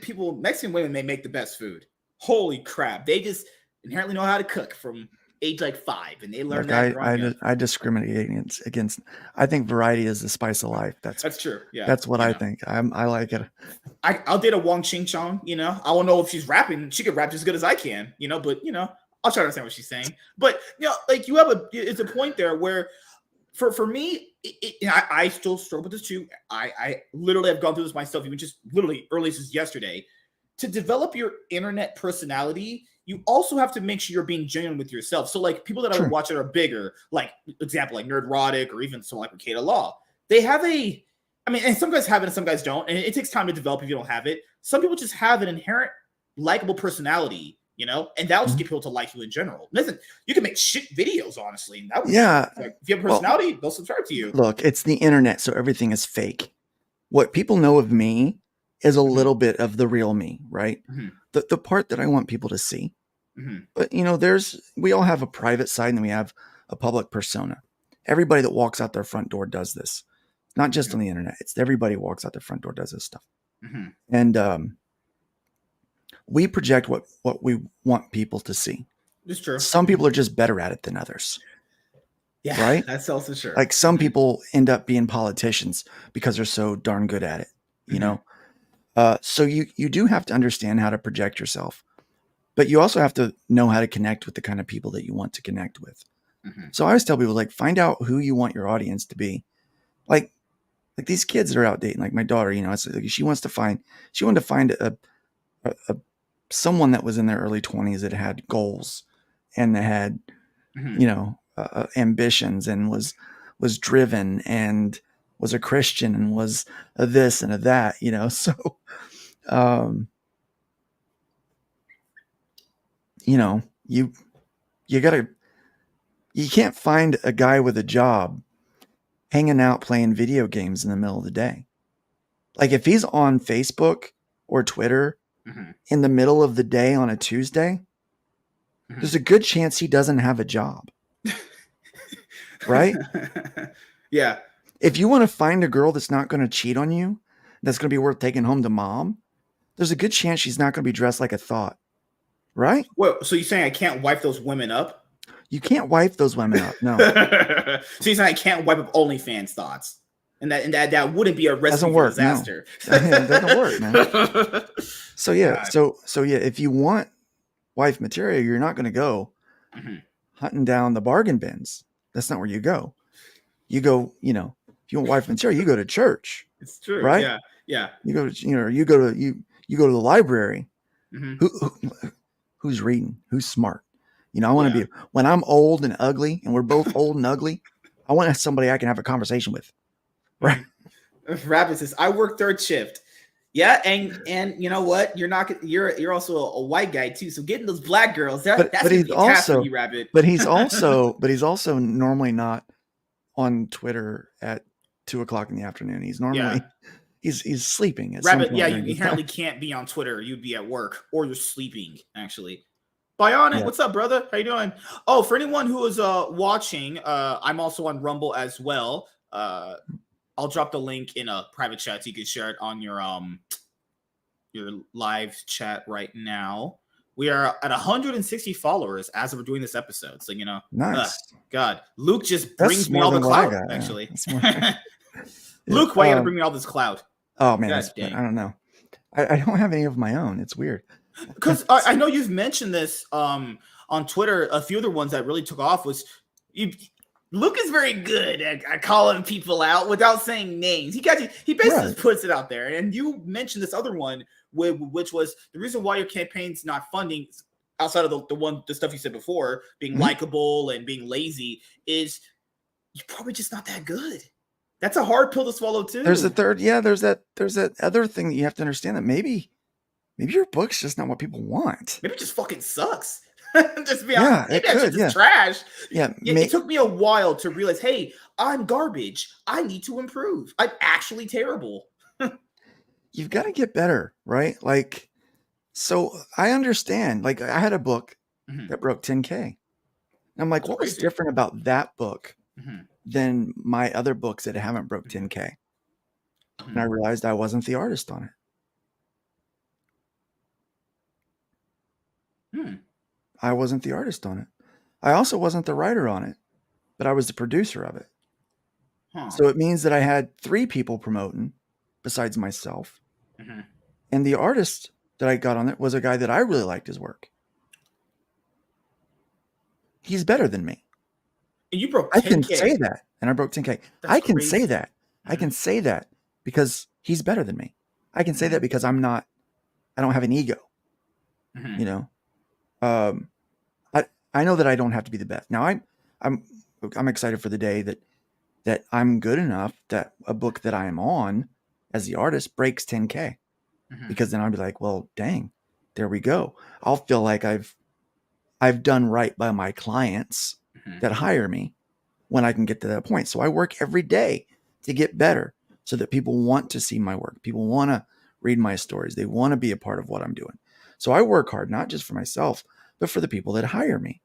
women, they make the best food. Holy crap! They just inherently know how to cook from age like 5, and they learn that. I discriminate against. I think variety is the spice of life. That's true. Yeah, that's what I think. I like it. I'll date a Wong Ching Chong. I don't know if she's rapping. She could rap just as good as I can. But I'll try to understand what she's saying. But like you have it's a point there where, for me, I still struggle with this too. I literally have gone through this myself, even just literally early as yesterday. To develop your internet personality, you also have to make sure you're being genuine with yourself. So like people that I would watch that are bigger, like example, like Nerdrotic or even someone like Ricada Law, they have and some guys have it and some guys don't. And it takes time to develop if you don't have it. Some people just have an inherent likable personality, and that'll just get people to like you in general. Listen, you can make shit videos, honestly. And if you have a personality, they'll subscribe to you. Look, it's the internet, so everything is fake. what people know of me is a Mhm. little bit of the real me, right? Mhm. The part that I want people to see. Mhm. But we all have a private side and then we have a public persona. Everybody that walks out their front door does this. Not just Mhm. on the internet. It's everybody walks out their front door does this stuff. Mhm. And we project what we want people to see. It's true. Some people are just better at it than others, Yeah, right? that's also true. Like some Mhm. people end up being politicians because they're so darn good at it, you Mhm. know? So you do have to understand how to project yourself, but you also have to know how to connect with the kind of people that you want to connect with. Mhm. So I always tell people, like, find out who you want your audience to be. Like these kids that are out dating, like my daughter, it's like she wanted to find a someone that was in their early 20s that had goals and that had, Mhm. ambitions and was driven and was a Christian and was a this and a that, So, um, you know, you you gotta you can't find a guy with a job hanging out playing video games in the middle of the day. Like if he's on Facebook or Twitter Mhm. in the middle of the day on a Tuesday, there's a Mhm. good chance he doesn't have a job, right? Yeah. If you want to find a girl that's not going to cheat on you, that's going to be worth taking home to mom, there's a good chance she's not going to be dressed like a thought, right? Well, so you're saying I can't wipe those women up? You can't wipe those women up. No, So you're saying I can't wipe up OnlyFans thoughts, and that wouldn't be a recipe doesn't for work. No, disaster. it doesn't work, man. So yeah, God. so yeah, if you want wife material, you're not going to go Mhm. hunting down the bargain bins. That's not where you go. You go, if you want wife material, you go to church, It's true. right? Yeah. Yeah. You go to, you go to the library. Mhm. Who's reading? Who's smart? I want to Yeah. be when I'm old and ugly, and we're both old and ugly. I want to have somebody I can have a conversation with, right? Rabbit says, "I work third shift." Yeah, and you know what? You're also a white guy too. So getting those black girls, that's But gonna he's be a task for also you, Rabbit. but he's also normally not on Twitter at 2 o'clock in the afternoon. He's Yeah. normally he's sleeping at some Rabbit, point yeah, you during the inherently time. can't be on Twitter. You'd be at work or you're sleeping, actually. Bionic, Yeah, what's up, brother? How you doing? Oh, for anyone who is watching, I'm also on Rumble as well. I'll drop the link in a private chat so you can share it on your live chat right now. We are at 160 followers as we're doing this episode. So, nice. God, Luke just That's brings me more all the than what I clout, got. Yeah, actually. that's more. Yeah. Luke, why you gotta bring me all this clout? Oh man, God I dang. don't know. I don't have any of my own. It's weird. Because I know you've mentioned this on Twitter. A few of the ones that really took off was you. Luke is very good at calling people out without saying names. He basically Right. just puts it out there. And you mentioned this other one, which was the reason why your campaign's not funding outside of the stuff you said before, being Mhm. likable and being lazy, is you're probably just not that good. That's a hard pill to swallow too. There's a third. Yeah, there's that other thing that you have to understand that maybe your book's just not what people want. Maybe it just fucking sucks. Just be honest. Yeah, Maybe it that shit could. just Yeah, trash. yeah. It took me a while to realize, hey, I'm garbage. I need to improve. I'm actually terrible. You've got to get better, right? Like, so I understand. Like, I had a book Mhm. that broke 10K. And I'm like, That's what was crazy. different about that book Mhm. than my other books that haven't broke 10K? And I Mhm. realized I wasn't the artist on it. Hmm. I wasn't the artist on it. I also wasn't the writer on it, but I was the producer of it. Huh. So it means that I had 3 people promoting besides myself. Mhm. And the artist that I got on it was a guy that I really liked his work. He's better than me. And you broke I can 10K. say that. And I broke 10K. That's I can say crazy. that. I can Mhm. say that because he's better than me. I can say that because I don't have an ego, Mhm. you know. I know that I don't have to be the best. Now I'm excited for the day that I'm good enough that a book that I am on as the artist breaks 10K, Mhm. because then I'll be like, well, dang, there we go. I'll feel like I've done right by my clients Mhm. that hire me when I can get to that point. So I work every day to get better. so that people want to see my work. People want to read my stories. They want to be a part of what I'm doing. So I work hard, not just for myself, but for the people that hire me.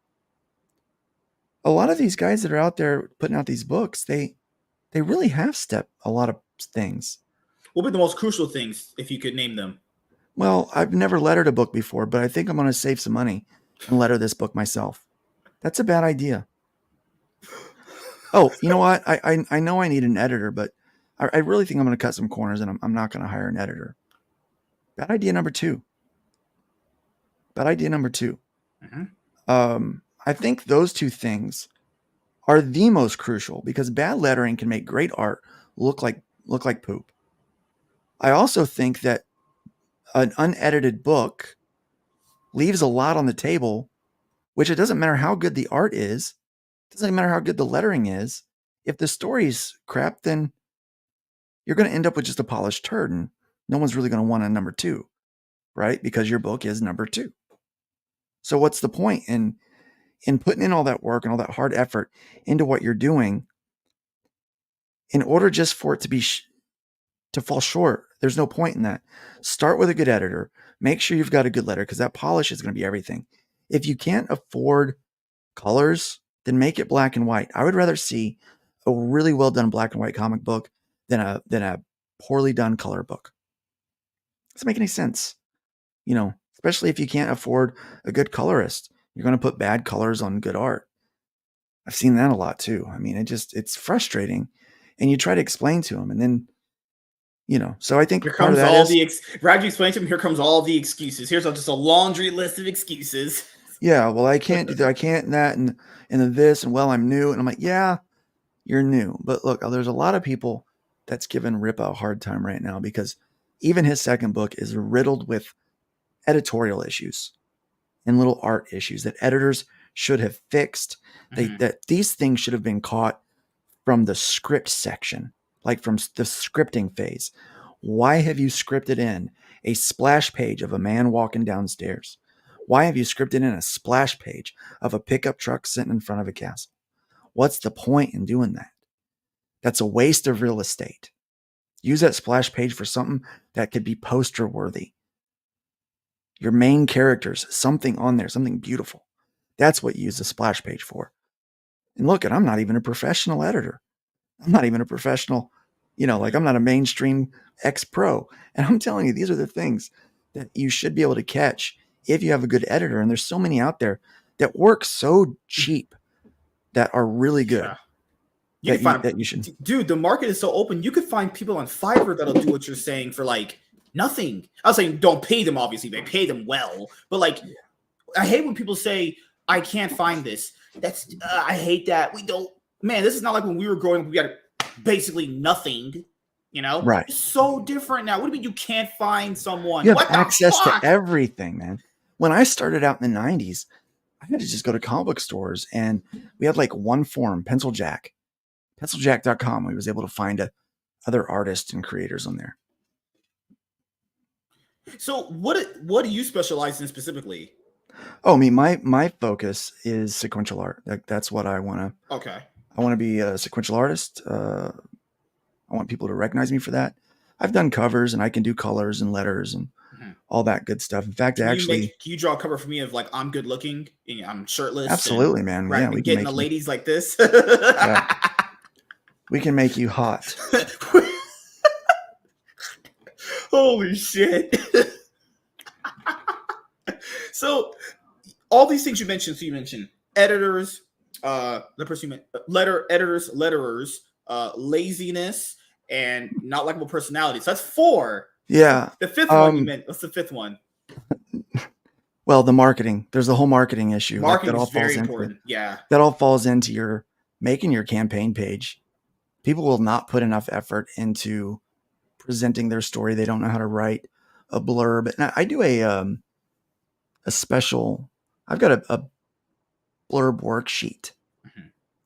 A lot of these guys that are out there putting out these books, they really have stepped a lot of things. What would be the most crucial things if you could name them? Well, I've never lettered a book before, but I think I'm going to save some money and letter this book myself. That's a bad idea. Oh, you know what? I know I need an editor, but I really think I'm going to cut some corners, and I'm not going to hire an editor. Bad idea number two. I think those two things are the most crucial because bad lettering can make great art look like poop. I also think that an unedited book leaves a lot on the table, which it doesn't matter how good the art is, it doesn't matter how good the lettering is. If the story's crap, then you're going to end up with just a polished turd, and no one's really going to want a number 2, right? Because your book is number 2. So what's the point in putting in all that work and all that hard effort into what you're doing in order just for it to be to fall short? There's no point in that. Start with a good editor. Make sure you've got a good letter because that polish is going to be everything. If you can't afford colors, then make it black and white. I would rather see a really well done black and white comic book than a poorly done color book. Doesn't make any sense. Especially if you can't afford a good colorist. You're going to put bad colors on good art. I've seen that a lot too. I mean, it's frustrating. And you try to explain to them, and then, so I think here comes all the Brad, you explain to him, here comes all the excuses. Here's just a laundry list of excuses. Yeah, well, I can't do that. I can't that and this, and well, I'm new. And I'm like, yeah, you're new. But look, there's a lot of people that's giving Rip a hard time right now because even his second book is riddled with editorial issues and little art issues that editors should have fixed. That these things should have been caught from the script section, like from the scripting phase. Why have you scripted in a splash page of a man walking downstairs? Why have you scripted in a splash page of a pickup truck sitting in front of a castle? What's the point in doing that? That's a waste of real estate. Use that splash page for something that could be poster worthy. Your main characters, something on there, something beautiful. That's what you use the splash page for. And look, I'm not even a professional editor. I'm not even a professional, I'm not a mainstream ex-pro. And I'm telling you, these are the things that you should be able to catch if you have a good editor. And there's so many out there that work so cheap that are really good. Yeah. That you should. Dude, the market is so open. You could find people on Fiverr that'll do what you're saying for like nothing. I was saying don't pay them, obviously. They pay them well. But I hate when people say, I can't find this. I hate that. This is not like when we were growing up, we got basically nothing, Right. It's so different now. What do you mean you can't find someone? You have access to everything, man. When I started out in the 90s, I had to just go to comic book stores and we had like one forum, penciljack.com. We was able to find other artists and creators on there. So what do you specialize in specifically? Oh, my focus is sequential art. That's what I want to. Okay. I want to be a sequential artist. I want people to recognize me for that. I've done covers and I can do colors and letters and all that good stuff. In fact, can you draw a cover for me of like I'm good looking and I'm shirtless? Absolutely, man. Yeah, we getting the ladies like this. Yeah. We can make you hot. Holy shit. So all these things you mentioned. So you mentioned editors, the person you meant, editors, letterers, laziness, and not likable personality. So that's 4. Yeah. The 5th one you meant. What's the 5th one? Well, the marketing. There's the whole marketing issue. Marketing is very important. Yeah. That all falls into your making your campaign page. People will not put enough effort into presenting their story. They don't know how to write a blurb. And I do a special. I've got a blurb worksheet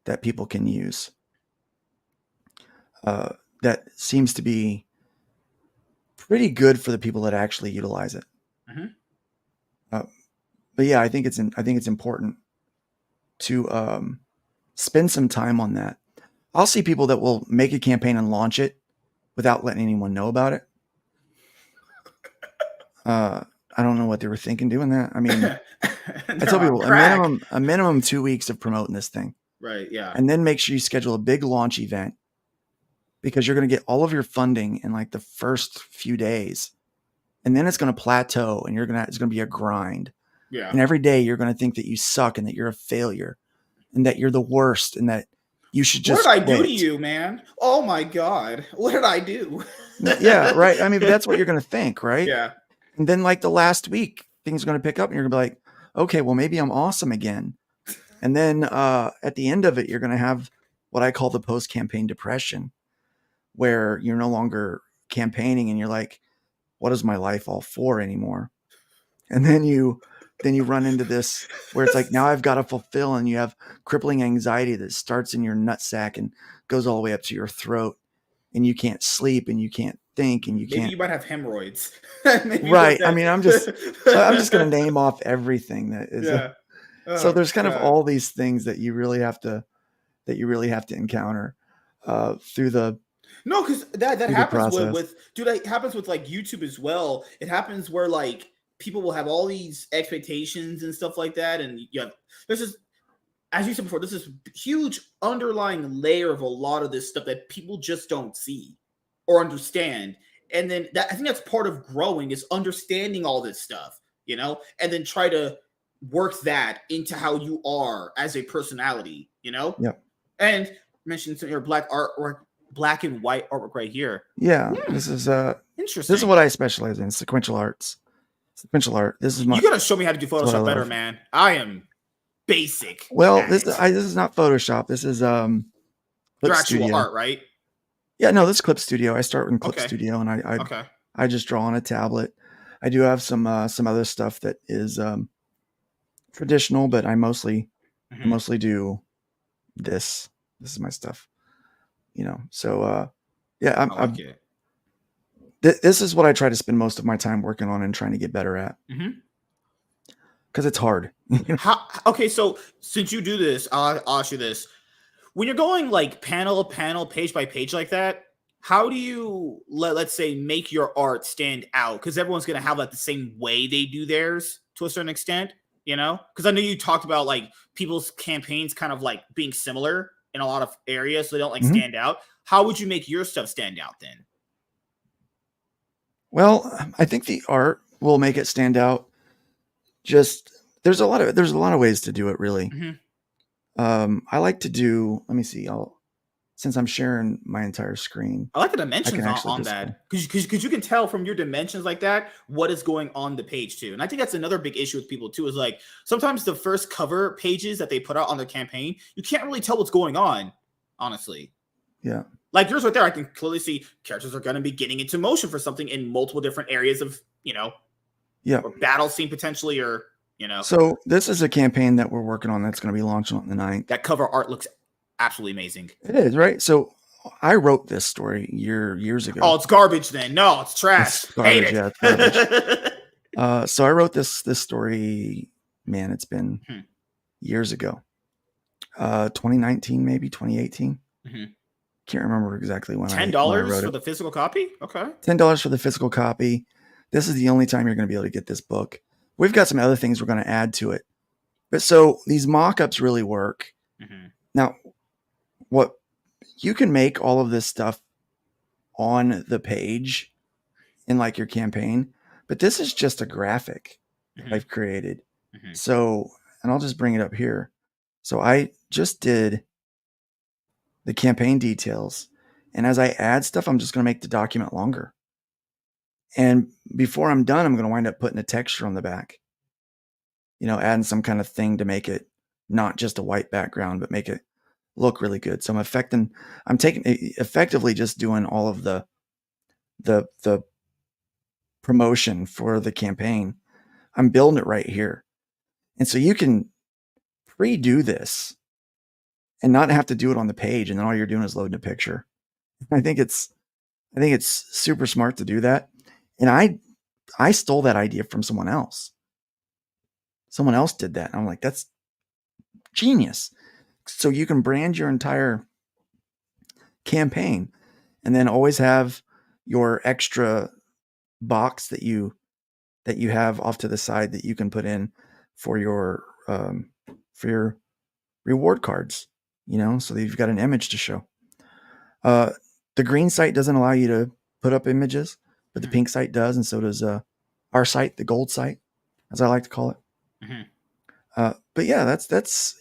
that people can use. That seems to be pretty good for the people that actually utilize it. But yeah, I think it's important to spend some time on that. I'll see people that will make a campaign and launch it without letting anyone know about it. I don't know what they were thinking doing that. I mean, I tell They're on people crack. a minimum 2 weeks of promoting this thing, Right. Yeah. and then make sure you schedule a big launch event, because you're going to get all of your funding in like the first few days, and then it's going to plateau, and it's going to be a grind. Yeah. And every day you're going to think that you suck and that you're a failure and that you're the worst and that you should just What did I do quit. to you, man? Oh my God. What did I do? Yeah, right. I mean, that's what you're going to think, right? Yeah. And then like the last week, things are going to pick up and you're going to be like, okay, well, maybe I'm awesome again. And then at the end of it, you're going to have what I call the post-campaign depression, where you're no longer campaigning and you're like, what is my life all for anymore? And then you run into this where it's like, now I've got to fulfill, and you have crippling anxiety that starts in your nutsack and goes all the way up to your throat, and you can't sleep and you can't think and you Maybe can't. you might have hemorrhoids. Right. I mean, I'm just going to name off everything that is. Yeah. So Oh, there's kind of God. all these things that you really have to encounter through the. No, because that through the happens process. with dude. It happens with like YouTube as well. It happens where like people will have all these expectations and stuff like that, and you have there's this, as you said before, this is huge underlying layer of a lot of this stuff that people just don't see or understand. And then that, I think that's part of growing, is understanding all this stuff, you know, and then try to work that into how you are as a personality, you know. Yep. And mentioned some of your black artwork, black and white artwork right here. Yeah, this is Interesting. this is what I specialize in: sequential arts. Sequential art. This is my. You gotta show me how to do what I Photoshop better, love. man. I am basic. Well, at this it. this is not Photoshop. This is Your Clip actual Studio. art, right? Yeah, no, this is Clip Studio. I start in Clip Okay. Studio, and Okay. I just draw on a tablet. I do have some other stuff that is traditional, but I mostly do this. This is my stuff, you know. So yeah, I like it. This is what I try to spend most of my time working on and trying to get better at, because it's hard. Okay, so since you do this, I'll ask you this: when you're going like panel to panel, page by page like that, how do you let's say make your art stand out? Because everyone's gonna have like the same way they do theirs to a certain extent, you know? Because I know you talked about like people's campaigns kind of like being similar in a lot of areas, so they don't like stand out. How would you make your stuff stand out then? Well, I think the art will make it stand out. Just there's a lot of ways to do it, really. I like to do. Let me see. Since I'm sharing my entire screen, I like the dimensions actually on that, because you can tell from your dimensions like that what is going on the page too. And I think that's another big issue with people too, is like sometimes the first cover pages that they put out on their campaign, you can't really tell what's going on, honestly. Yeah. Like yours right there, I can clearly see characters are going to be getting into motion for something in multiple different areas of, you know, or battle scene potentially, or, you know. So this is a campaign that we're working on that's going to be launching on the 9th. That cover art looks absolutely amazing. It is, right? So I wrote this story years ago. Oh, it's garbage then. No, it's trash. It's garbage, Hate it. yeah, it's garbage. So I wrote this story, man, it's been years ago. 2019, maybe 2018. Can't remember exactly when. $10 for the physical copy? Okay. $10 for the physical copy. This is the only time you're going to be able to get this book. We've got some other things we're going to add to it. But so these mock-ups really work. Now, what you can make all of this stuff on the page in like your campaign, but this is just a graphic I've created. So, and I'll just bring it up here. So I just did the campaign details, and as I add stuff, I'm just going to make the document longer. And before I'm done, I'm going to wind up putting a texture on the back, you know, adding some kind of thing to make it not just a white background, but make it look really good. So I'm effectively just doing all of the promotion for the campaign. I'm building it right here. And so you can pre-do this and not have to do it on the page, and then all you're doing is loading a picture. I think it's super smart to do that. And I stole that idea from someone else. Someone else did that. And I'm like, that's genius. So you can brand your entire campaign. and then always have your extra box that you have off to the side that you can put in for your reward cards, so that you've got an image to show. The green site doesn't allow you to put up images, but the pink site does, and so does our site, the gold site, as I like to call it. But yeah, that's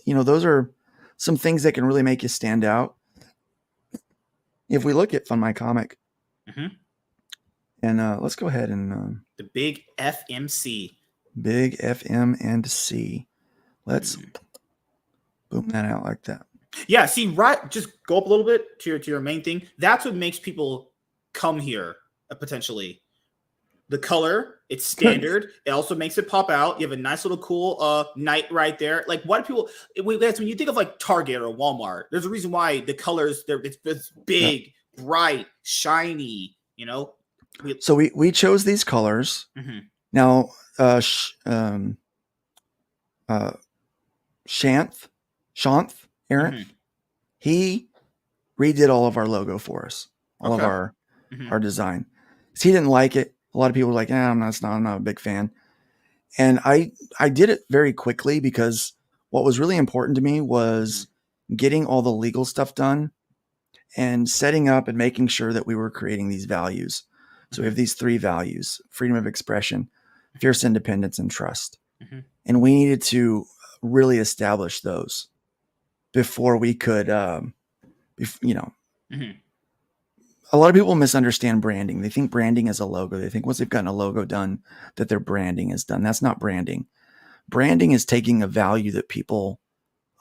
those are some things that can really make you stand out. If we look at Fund My Comic, and let's go ahead and the big FMC, big FM and C. Let's boom that out like that. Yeah, see, right, just go up a little bit to your main thing. That's what makes people come here, potentially. The color, it's standard. It also makes it pop out. You have a nice little cool knight right there. Like, why do people? That's when you think of like Target or Walmart. There's a reason why the colors it's big, bright, shiny. So we chose these colors. Now, Shanth Aaron, he redid all of our logo for us, all of our design. So he didn't like it. A lot of people were like, I'm not a big fan. And I did it very quickly because what was really important to me was getting all the legal stuff done and setting up and making sure that we were creating these values. So we have these 3 values: freedom of expression, fierce independence, and trust. And we needed to really establish those before we could, a lot of people misunderstand branding. They think branding is a logo. They think once they've gotten a logo done that their branding is done. That's not branding. Branding is taking a value that people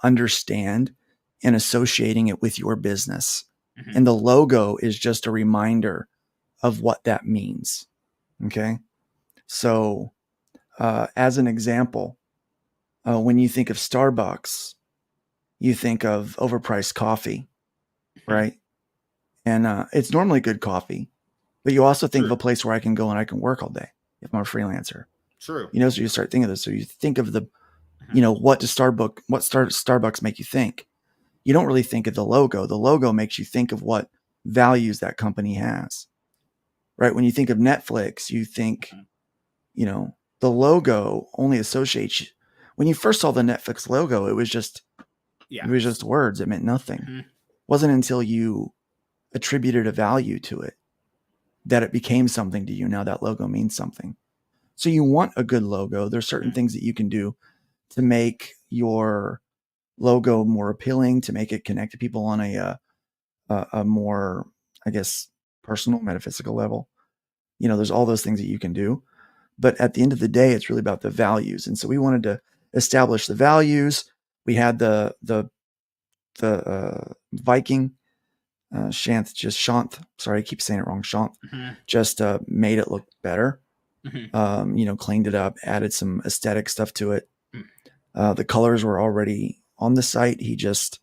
understand and associating it with your business. And the logo is just a reminder of what that means. Okay. So, as an example, when you think of Starbucks, you think of overpriced coffee, right? And it's normally good coffee, but you also think of a place where I can go and I can work all day if I'm a freelancer. True. So you start thinking of this. So you think of the, what does Starbucks make you think? You don't really think of the logo. The logo makes you think of what values that company has, right? When you think of Netflix, you think, the logo only associates you. When you first saw the Netflix logo, it was just words. It meant nothing. It wasn't until you attributed a value to it that it became something to you. Now that logo means something. So you want a good logo. There's certain things that you can do to make your logo more appealing, to make it connect to people on a more, I guess, personal, metaphysical level. There's all those things that you can do. But at the end of the day, it's really about the values. And so we wanted to establish the values. We had the Viking, Shanth. Sorry, I keep saying it wrong. Shanth just made it look better. Cleaned it up, added some aesthetic stuff to it. The colors were already on the site. He just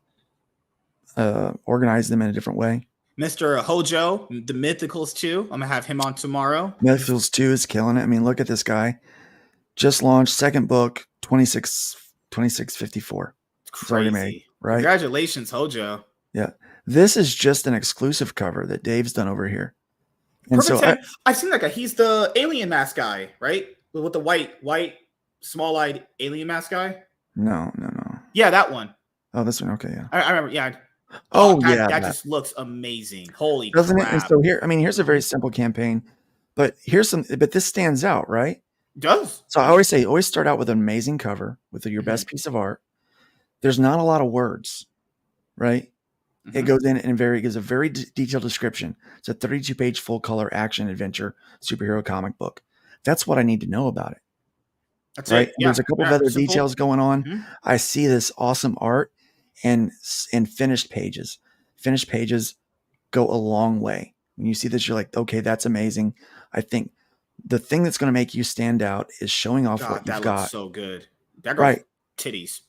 organized them in a different way. Mr. Hojo, the Mythicals 2. I'm going to have him on tomorrow. Mythicals 2 is killing it. I mean, look at this guy. Just launched, second book, 2654. It's already made, right? Congratulations, Hojo. Yeah. This is just an exclusive cover that Dave's done over here. And Perfect so I've seen that guy. He's the alien mask guy, right? With the white, small-eyed alien mask guy. No. Yeah, that one. Oh, this one. Okay, yeah. I remember. Yeah. That just looks amazing. Holy doesn't crap. It? And so here's a very simple campaign, but this stands out, right? It does. So I always say, always start out with an amazing cover with your best piece of art. There's not a lot of words, right? It goes in and gives a very detailed description. It's a 32-page full color action adventure superhero comic book. That's what I need to know about it. That's right. It. Yeah. There's a couple of other details going on. I see this awesome art and finished pages. Finished pages go a long way. When you see this, you're like, okay, that's amazing. I think the thing that's going to make you stand out is showing off what you've got. That looks so good. That goes titties.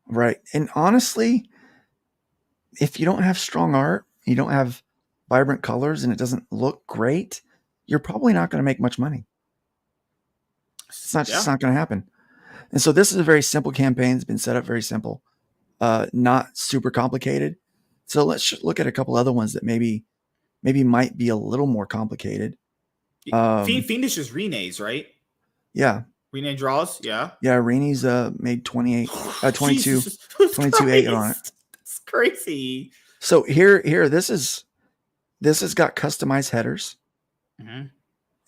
Right. And honestly, if you don't have strong art, you don't have vibrant colors, and it doesn't look great, you're probably not going to make much money. It's not just not going to happen. And so this is a very simple campaign. It's been set up very simple, not super complicated. So let's look at a couple other ones that maybe maybe might be a little more complicated. Fiendish is Rene's, right? Yeah. Rene draws, yeah. Yeah, Rainey's made 22 Jesus 22.8 on it. Christ. That's crazy. So here this has got customized headers. Mhm.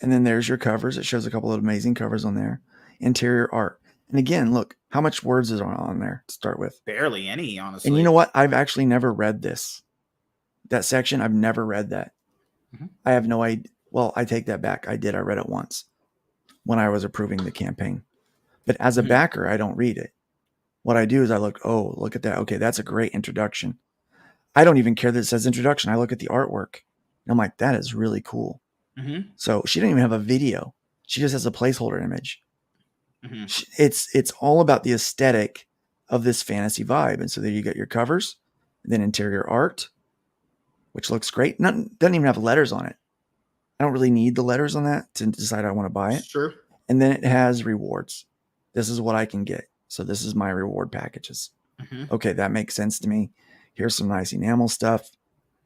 And then there's your covers. It shows a couple of amazing covers on there. Interior art. And again, look, how much words is on there to start with? Barely any, honestly. And you know what? I've actually never read this. That section, I've never read that. Mhm. I have no idea. Well, I take that back. I did. I read it once when I was approving the campaign. But as a Mhm. backer, I don't read it. What I do is I look at that. Okay, that's a great introduction. I don't even care that it says introduction. I look at the artwork. And I'm like, that is really cool. Mhm. So she didn't even have a video. She just has a placeholder image. Mhm. It's all about the aesthetic of this fantasy vibe. And so there you get your covers, then interior art, which looks great. Doesn't even have letters on it. I don't really need the letters on that to decide I want to buy it. Sure. And then it has rewards. This is what I can get. So this is my reward packages. Mhm. Okay, that makes sense to me. Here's some nice enamel stuff.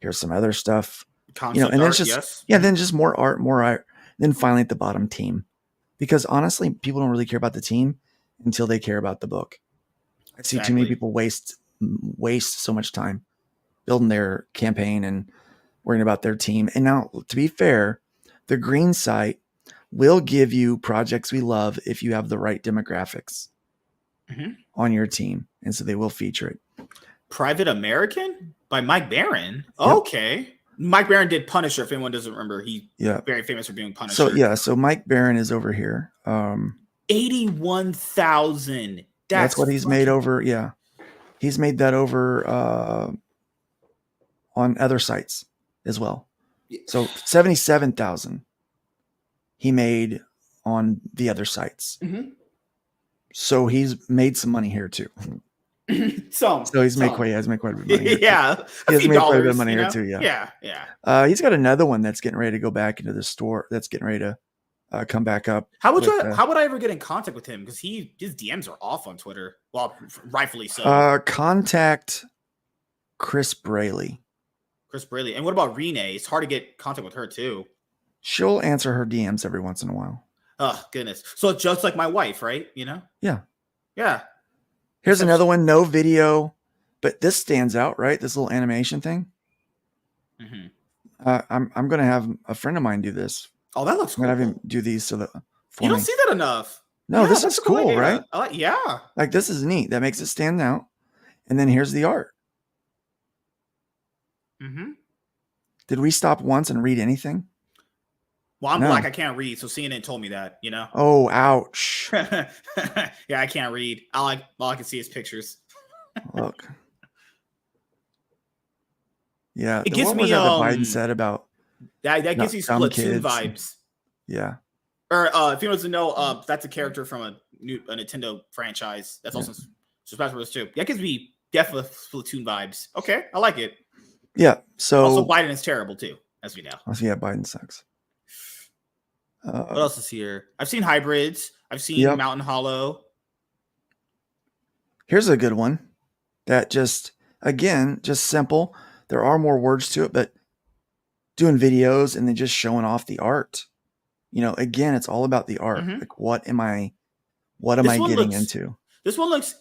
Here's some other stuff. Concept And then art, it's just yes. then just more art. Then finally at the bottom, team. Because honestly, people don't really care about the team until they care about the book. I see too many Exactly. people waste so much time building their campaign and worrying about their team. And now, to be fair, the green site will give you projects we love if you have the right demographics Mhm. on your team. And so they will feature it. Private American by Mike Barron. Yep. Okay. Mike Barron did Punisher, if anyone doesn't remember. He's very famous for doing Punisher. So Mike Barron is over here. 81,000. That's what he's made over. Yeah. He's made that over on other sites as well. So 77,000 he made on the other sites. Mm-hmm. So he's made some money here too. He has made quite a bit of money. Yeah. He has made quite a bit of money here too. Yeah. Yeah. He's got another one that's getting ready to go back into the store. That's getting ready to come back up. How would I ever get in contact with him? Because his DMs are off on Twitter. Well, rightfully so. Contact Chris Braley. Chris Braley. And what about Rene? It's hard to get contact with her too. She'll answer her DMs every once in a while. Oh, goodness. So just like my wife, right? You know? Yeah. Yeah. Here's another one. No video, but this stands out, right? This little animation thing. Mm-hmm. I'm going to have a friend of mine do this. Oh, that looks cool. I'm going to have him do these so that you don't see that enough. No, this is cool, right? Yeah. Like this is neat. That makes it stand out. And then here's the art. Mm-hmm. Did we stop once and read anything? Well, I'm black. I can't read. So CNN told me that, you know? Oh, ouch. Yeah, I can't read. All I can see is pictures. Look. Yeah. It gives what me was that Biden said about that gives you Splatoon vibes. Yeah. Or if you want to know, that's a character from a Nintendo franchise. That's also Smash Bros. 2. That gives me definitely Splatoon vibes. Okay, I like it. Yeah. So also Biden is terrible too, as we know. Yeah, Biden sucks. What else is here? I've seen hybrids. I've seen Mountain Hollow. Here's a good one that just simple. There are more words to it, but doing videos and then just showing off the art. Again, it's all about the art. Mm-hmm. Like, what am I getting into? This one looks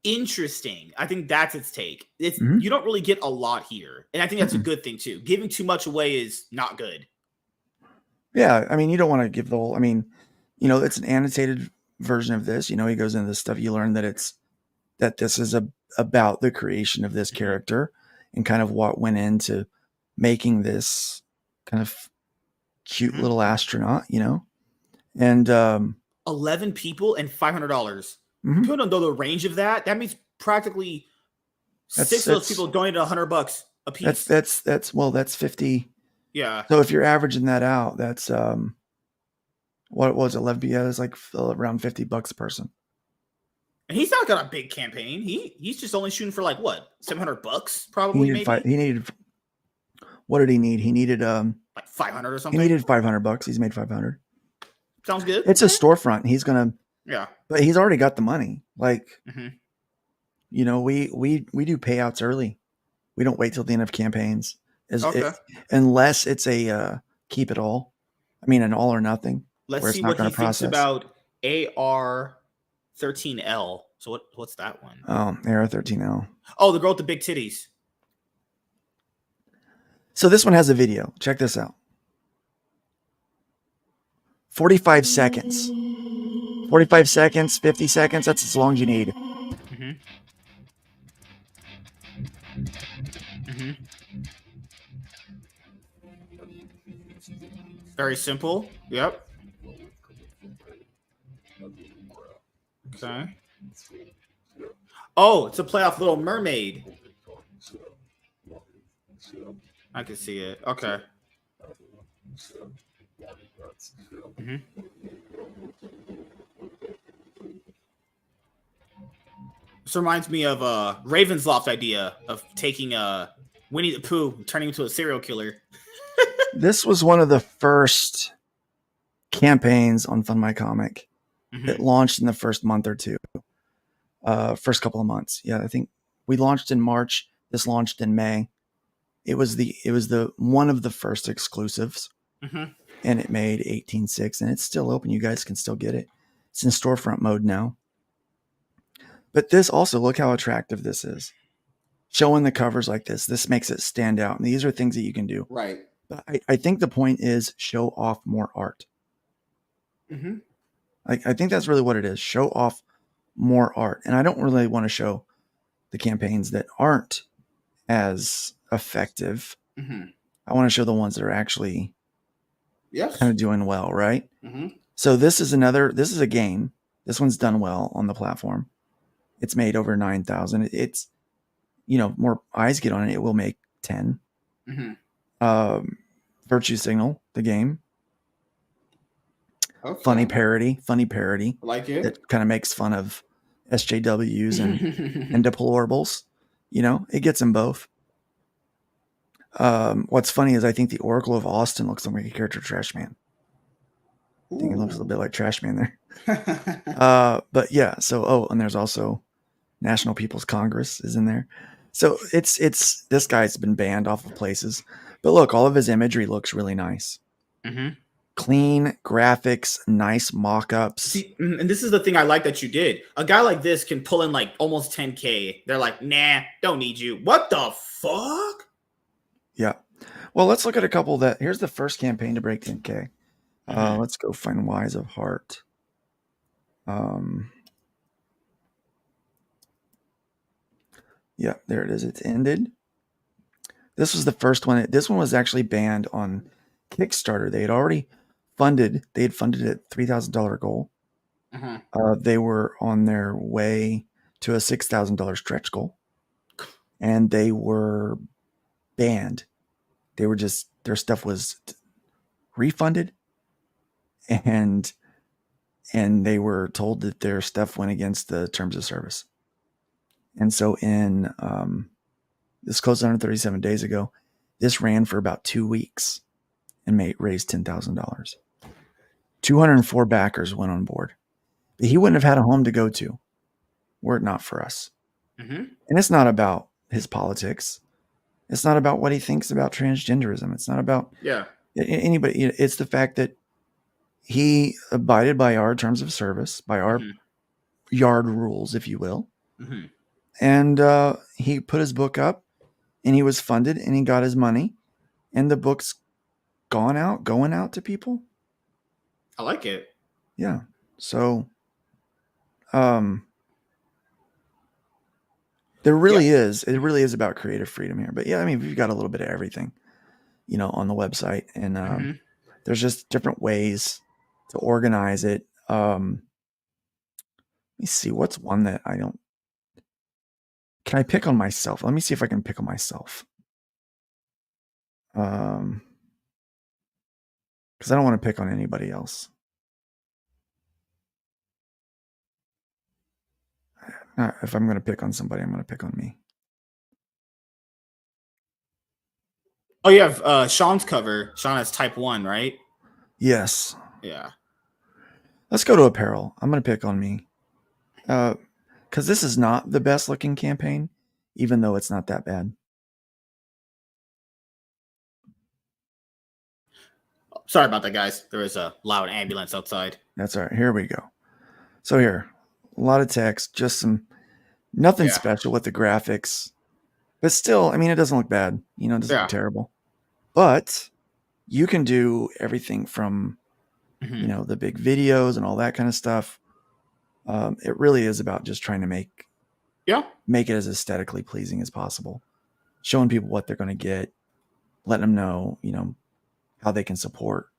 interesting. I think that's its take. You don't really get a lot here. And I think that's a good thing too. Giving too much away is not good. Yeah, I mean, you don't want to give the whole. I mean, it's an annotated version of this. He goes into this stuff. You learn that this is about the creation of this character and kind of what went into making this kind of cute little astronaut. And 11 people and $500. People don't know the range of that. That means practically 6 of those people donated $100 a piece. That's 50. Yeah. So if you're averaging that out, that's what was it? 11? Yeah, it's like around $50 a person. And he's not got a big campaign. He's just only shooting for like what, $700 probably. He needed. What did he need? He needed like 500 or something. He needed $500. He's made 500. Sounds good. It's a storefront. He's gonna. Yeah. But he's already got the money. Like, we do payouts early. We don't wait till the end of campaigns. Is it, Okay. unless it's a keep it all. I mean, an all or nothing, Let's where it's see not what going he to thinks process. about AR13L. So what's that one? Oh, AR13L. Oh, the girl with the big titties. So this one has a video. Check this out. 45 seconds. 45 seconds, 50 seconds. That's as long as you need. Mm-hmm. Mm-hmm. Very simple. Yep. Okay. Oh, it's a play off Little Mermaid. I can see it. Okay. Mm-hmm. This reminds me of Raven's Loft idea of taking Winnie the Pooh and turning him into a serial killer. This was one of the first campaigns on Fund My Comic. Mm-hmm. It launched in the first month or two. First couple of months. Yeah, I think we launched in March. This launched in May. It was the one of the first exclusives, Mm-hmm. and it made 18.6, and it's still open. You guys can still get it. It's in storefront mode now. But this also, look how attractive this is. Showing the covers like this makes it stand out. And these are things that you can do. Right. But I think the point is show off more art. Mm-hmm. Like I think that's really what it is. Show off more art. And I don't really want to show the campaigns that aren't as effective. Mm-hmm. I want to show the ones that are actually Yes. kind of doing well, right? Mm-hmm. So this is a game. This one's done well on the platform. It's made over 9,000. It's, more eyes get on it, it will make 10. Mm-hmm. Virtue Signal, the game. Okay. Funny parody Like it. that kind of makes fun of SJWs and deplorables. It gets them both. What's funny is I think the Oracle of Austin looks like a character Trash Man. I think it looks a little bit like Trash Man there. But yeah, so and there's also National People's Congress is in there. So it's this guy's been banned off of places. But look, all of his imagery looks really nice. Mm-hmm. Clean graphics, nice mock-ups. See, and this is the thing I like that you did. A guy like this can pull in like almost 10K. They're like, nah, don't need you. What the fuck? Yeah. Well, let's look at a couple that. Here's the first campaign to break 10K. Let's go find Wise of Heart. Yeah, there it is. It's ended. This was the first one. This one was actually banned on Kickstarter. They had already funded. They had funded a $3,000 goal. They were on their way to a $6,000 stretch goal, and they were banned. They were just, their stuff was refunded, and they were told that their stuff went against the terms of service. And so this closed 137 days ago. This ran for about 2 weeks and raised $10,000. 204 backers went on board. But he wouldn't have had a home to go to were it not for us. Mm-hmm. And it's not about his politics. It's not about what he thinks about transgenderism. It's not about anybody. It's the fact that he abided by our terms of service, by our yard rules, if you will. Mm-hmm. And he put his book up, and he was funded, and he got his money, and the book's going out to people. I like it. Yeah. So, there really is. It really is about creative freedom here. But yeah, I mean, we've got a little bit of everything, on the website, and there's just different ways to organize it. Let me see. What's one that I don't? Can I pick on myself? Let me see if I can pick on myself. Because I don't want to pick on anybody else. If I'm going to pick on somebody, I'm going to pick on me. Oh, you have Sean's cover. Sean has type 1, right? Yes. Yeah. Let's go to apparel. I'm going to pick on me. Because this is not the best looking campaign, even though it's not that bad. Sorry about that, guys. There is a loud ambulance outside. That's all right. Here we go. So here, a lot of text, just nothing Yeah. special with the graphics, but still, I mean, it doesn't look bad. You know, it doesn't Yeah. look terrible. But you can do everything from, you know, the big videos and all that kind of stuff. It really is about just trying to make it as aesthetically pleasing as possible, showing people what they're going to get, letting them know, you know, how they can support,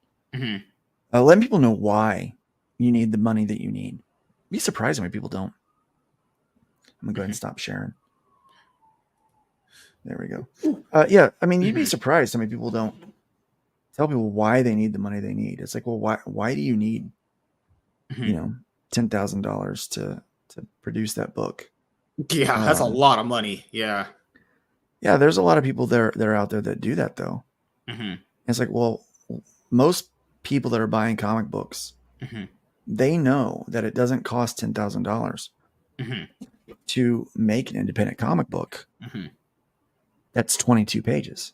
letting people know why you need the money that you need. Be surprised when people don't. I'm gonna go ahead and stop sharing. There we go. Yeah, I mean, you'd be surprised how many people don't tell people why they need the money they need. It's like, well, why do you need, you know, $10,000 to produce that book? Yeah, that's a lot of money. Yeah. Yeah, there's a lot of people that are out there that do that though. It's like, well, most people that are buying comic books, they know that it doesn't cost $10,000 to make an independent comic book. That's 22 pages.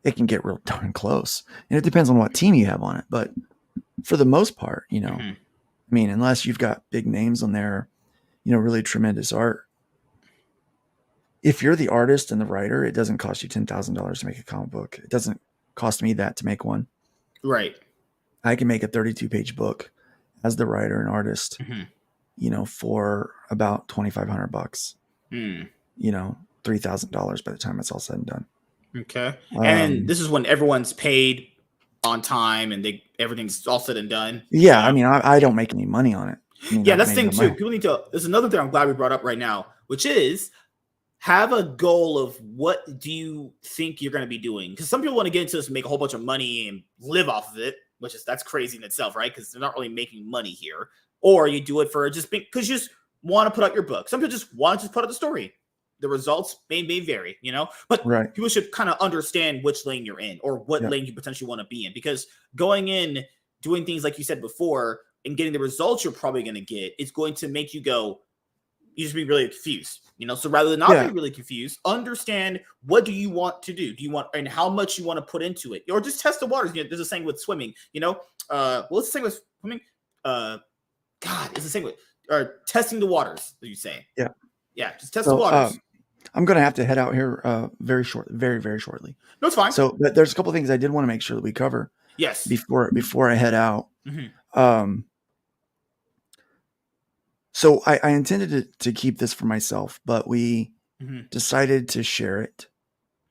It can get real darn close, and it depends on what team you have on it. But for the most part, you know, I mean, unless you've got big names on there, you know, really tremendous art. If you're the artist and the writer, it doesn't cost you $10,000 to make a comic book. It doesn't cost me that to make one. Right. I can make a 32-page book as the writer and artist, you know, for about $2,500. You know, $3,000 by the time it's all said and done. Okay. And this is when everyone's paid on time and everything's all said and done. Yeah, I mean, I don't make any money on it. I mean, yeah, that's the thing too. People need to. There's another thing I'm glad we brought up right now, which is have a goal of what do you think you're going to be doing? Because some people want to get into this and make a whole bunch of money and live off of it, that's crazy in itself, right? Because they're not really making money here. Or you do it for just because you just want to put out your book. Some people just want to just put out the story. The results may vary, you know, but people should kind of understand which lane you're in or what lane you potentially want to be in, because going in, doing things like you said before and getting the results you're probably going to get is going to make you go, you just be really confused, you know? So rather than not be really confused, understand what do you want to do? Do you want, and how much you want to put into it, or just test the waters. You know, there's a saying with swimming, you know, what's the saying with swimming? God, it's the same with, or testing the waters, as you say. Yeah. Just test the waters. I'm going to have to head out here very shortly. No, it's fine. So there's a couple of things I did want to make sure that we cover. Yes. Before I head out. So I intended to keep this for myself, but we decided to share it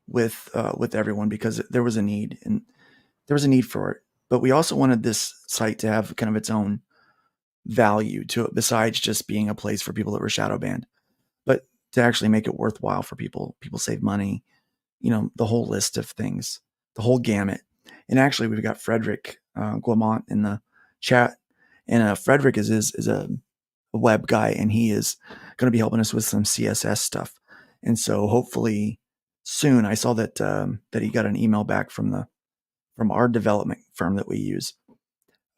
with everyone because there was a need, and there was a need for it. But we also wanted this site to have kind of its own value to it, besides just being a place for people that were shadow banned, but to actually make it worthwhile for people. People save money, you know, the whole list of things, the whole gamut. And actually, we've got Frederick Guamont in the chat, and Frederick is a web guy, and he is going to be helping us with some CSS stuff. And so hopefully soon, I saw that that he got an email back from our development firm that we use,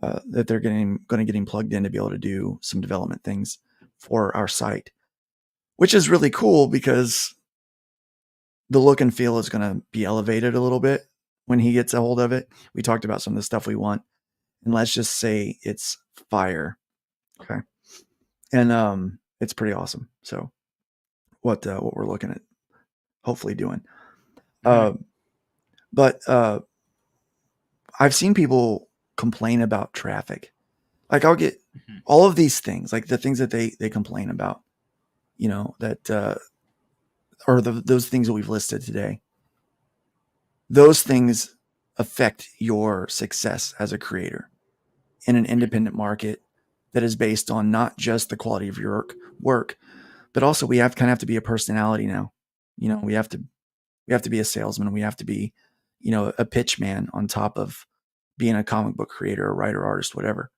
that they're going to get him plugged in to be able to do some development things for our site, which is really cool because the look and feel is going to be elevated a little bit when he gets a hold of it. We talked about some of the stuff we want, and let's just say it's fire. Okay. And it's pretty awesome. So what we're looking at hopefully doing. But I've seen people complain about traffic. Like I'll get all of these things, like the things that they complain about, you know, that or those things that we've listed today. Those things affect your success as a creator in an independent market that is based on not just the quality of your work, but also we have to be a personality now. You know, we have to be a salesman. We have to be, you know, a pitch man on top of being a comic book creator, a writer, artist, whatever.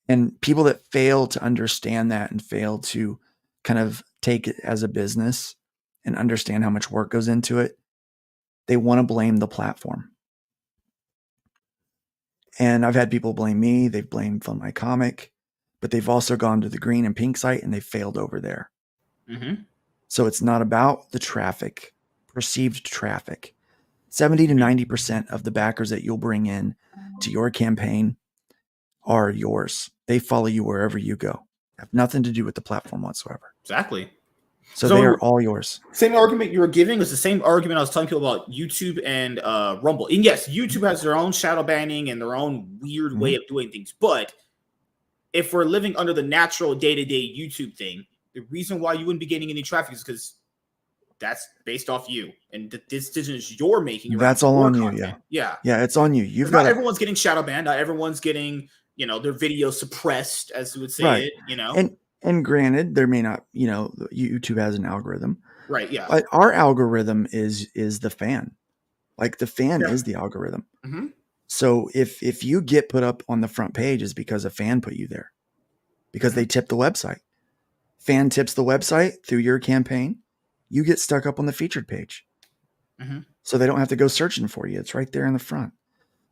And people that fail to understand that and fail to kind of take it as a business and understand how much work goes into it, they want to blame the platform. And I've had people blame me. They've blamed Fund My Comic, but they've also gone to the green and pink site and they failed over there. So it's not about the traffic, perceived traffic. 70 to 90% of the backers that you'll bring in to your campaign are yours. They follow you wherever you go. Have nothing to do with the platform whatsoever. Exactly. So they are all yours. Same argument you were giving was the same argument I was telling people about YouTube and Rumble. And yes, YouTube has their own shadow banning and their own weird way of doing things. But if we're living under the natural day-to-day YouTube thing, the reason why you wouldn't be getting any traffic is because that's based off you, and the decisions you're making. That's all on you. Yeah, it's on you. You've got. Not everyone's getting shadow banned. Not everyone's getting, their video suppressed, as you would say it. And granted, there may not. YouTube has an algorithm. Right. Yeah. But our algorithm is the fan. Like the fan is the algorithm. Mm-hmm. So if you get put up on the front page, is because a fan put you there, because they tip the website. Fan tips the website through your campaign. You get stuck up on the featured page. Mm-hmm. So they don't have to go searching for you. It's right there in the front.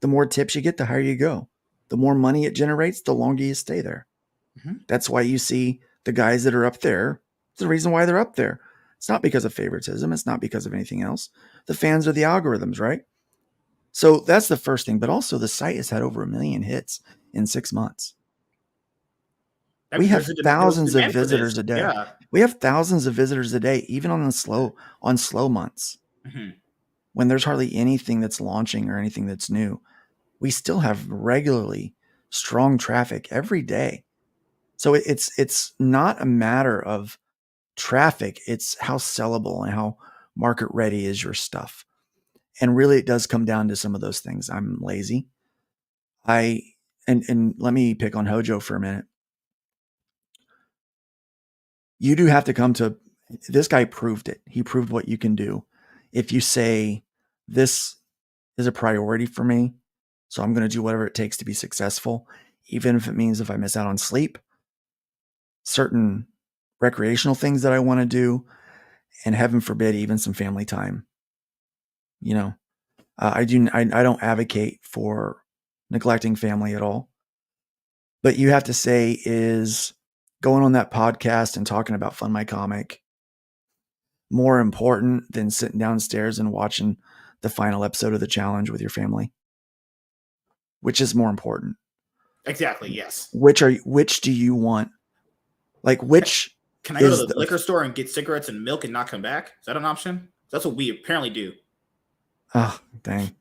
The more tips you get, the higher you go. The more money it generates, the longer you stay there. Mm-hmm. That's why you see the guys that are up there. It's the reason why they're up there. It's not because of favoritism. It's not because of anything else. The fans are the algorithms, right? So that's the first thing. But also the site has had over 1 million hits in 6 months. We have thousands of visitors a day. Yeah. We have thousands of visitors a day, even on slow months. Mm-hmm. When there's hardly anything that's launching or anything that's new, we still have regularly strong traffic every day. So it's not a matter of traffic. It's how sellable and how market ready is your stuff. And really it does come down to some of those things. I'm lazy. And let me pick on Hojo for a minute. You do have to come to, this guy proved it. He proved what you can do. If you say, this is a priority for me, so I'm going to do whatever it takes to be successful, even if it means if I miss out on sleep, certain recreational things that I want to do, and heaven forbid, even some family time. I don't advocate for neglecting family at all. But you have to say, is going on that podcast and talking about Fund My Comic more important than sitting downstairs and watching the final episode of the challenge with your family? Which is more important? Exactly. Yes. Which do you want? Like, which? Can I go to the liquor store and get cigarettes and milk and not come back? Is that an option? That's what we apparently do. Oh, dang.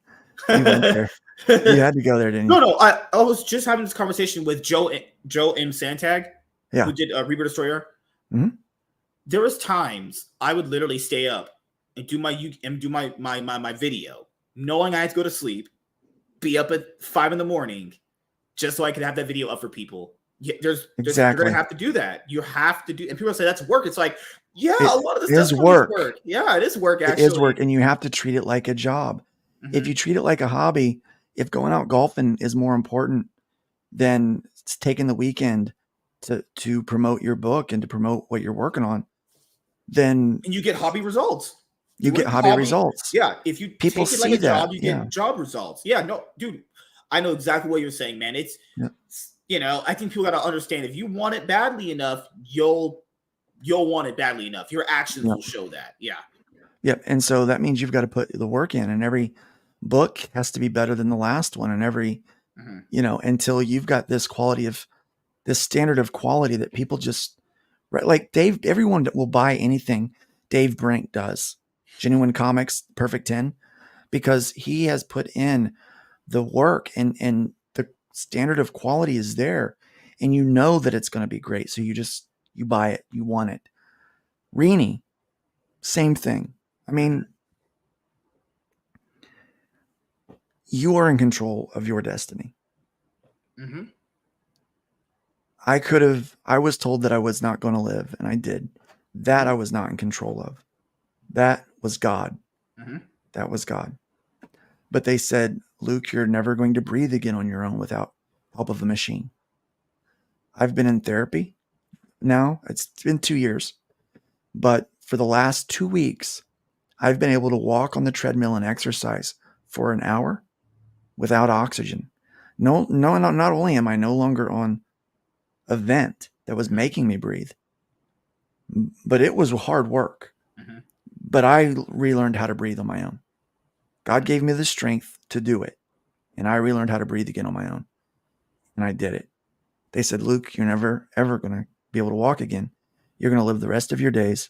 You went there. You had to go there, didn't you? No. I was just having this conversation with Joe M. Santag, who did Rebirth Destroyer. Mm-hmm. There was times I would literally stay up and do my video, knowing I had to go to sleep, be up at 5 a.m, just so I could have that video up for people. There's you're gonna have to do that. You have to do, and people say that's work. It's like, a lot of this stuff is work. Yeah, it is work. Actually, it is work, and you have to treat it like a job. Mm-hmm. If you treat it like a hobby, if going out golfing is more important than taking the weekend to promote your book and to promote what you're working on, then you get hobby results. You get hobby results. Yeah, if you people take it like a job, you get job results. Yeah, no, dude, I know exactly what you're saying, man. It's I think people got to understand, if you want it badly enough, you'll want it badly enough. Your actions will show that. Yeah. Yep. And so that means you've got to put the work in, and every book has to be better than the last one. And every, until you've got this standard of quality that people just, right? Like everyone that will buy anything Dave Brink does, Genuine Comics, Perfect 10, because he has put in the work and the standard of quality is there, and that it's going to be great. So you buy it, you want it. Rini, same thing. I mean, you are in control of your destiny. Mm-hmm. I was told that I was not going to live, and I did. That I was not in control of. That was God. Mm-hmm. That was God. But they said, Luke, you're never going to breathe again on your own without help of a machine. I've been in therapy now. It's been 2 years. But for the last 2 weeks, I've been able to walk on the treadmill and exercise for an hour without oxygen. No, not only am I no longer on a vent that was making me breathe, but it was hard work. Mm-hmm. But I relearned how to breathe on my own. God gave me the strength to do it. And I relearned how to breathe again on my own. And I did it. They said, Luke, you're never, ever going to be able to walk again. You're going to live the rest of your days.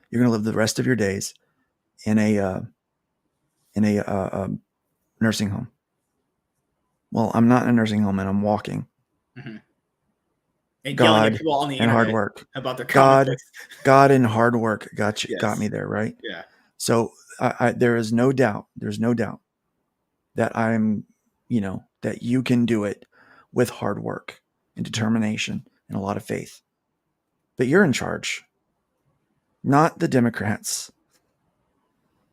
You're going to live the rest of your days in a nursing home. Well, I'm not in a nursing home and I'm walking. Mm-hmm. And God yelling at people on the and hard internet work. about their comic books. God and hard work got Yes. me there, right? Yeah. So there is no doubt. There's no doubt that I'm, that you can do it with hard work and determination and a lot of faith. But you're in charge, not the Democrats,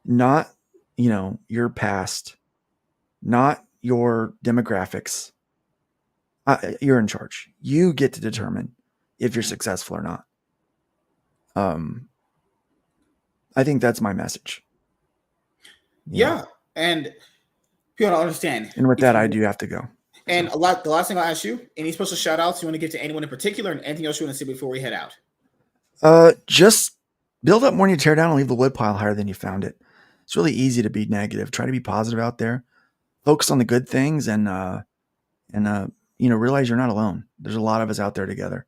not, your past, not your demographics. You're in charge. You get to determine if you're successful or not. I think that's my message. Yeah. And people don't understand. And with that, I do have to go. And the last thing I'll ask you, any special shout outs you want to give to anyone in particular, and anything else you want to say before we head out? Just build up more than you tear down and leave the wood pile higher than you found it. It's really easy to be negative. Try to be positive out there. Focus on the good things and realize you're not alone. There's a lot of us out there together.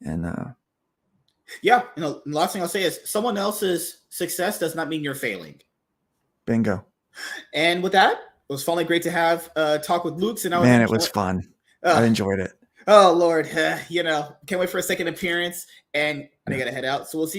And yeah, the last thing I'll say is someone else's success does not mean you're failing. Bingo. And with that, it was finally great to have talk with Luke. And it was fun. I enjoyed it. Oh Lord, can't wait for a second appearance, and I gotta head out. So we'll see you guys.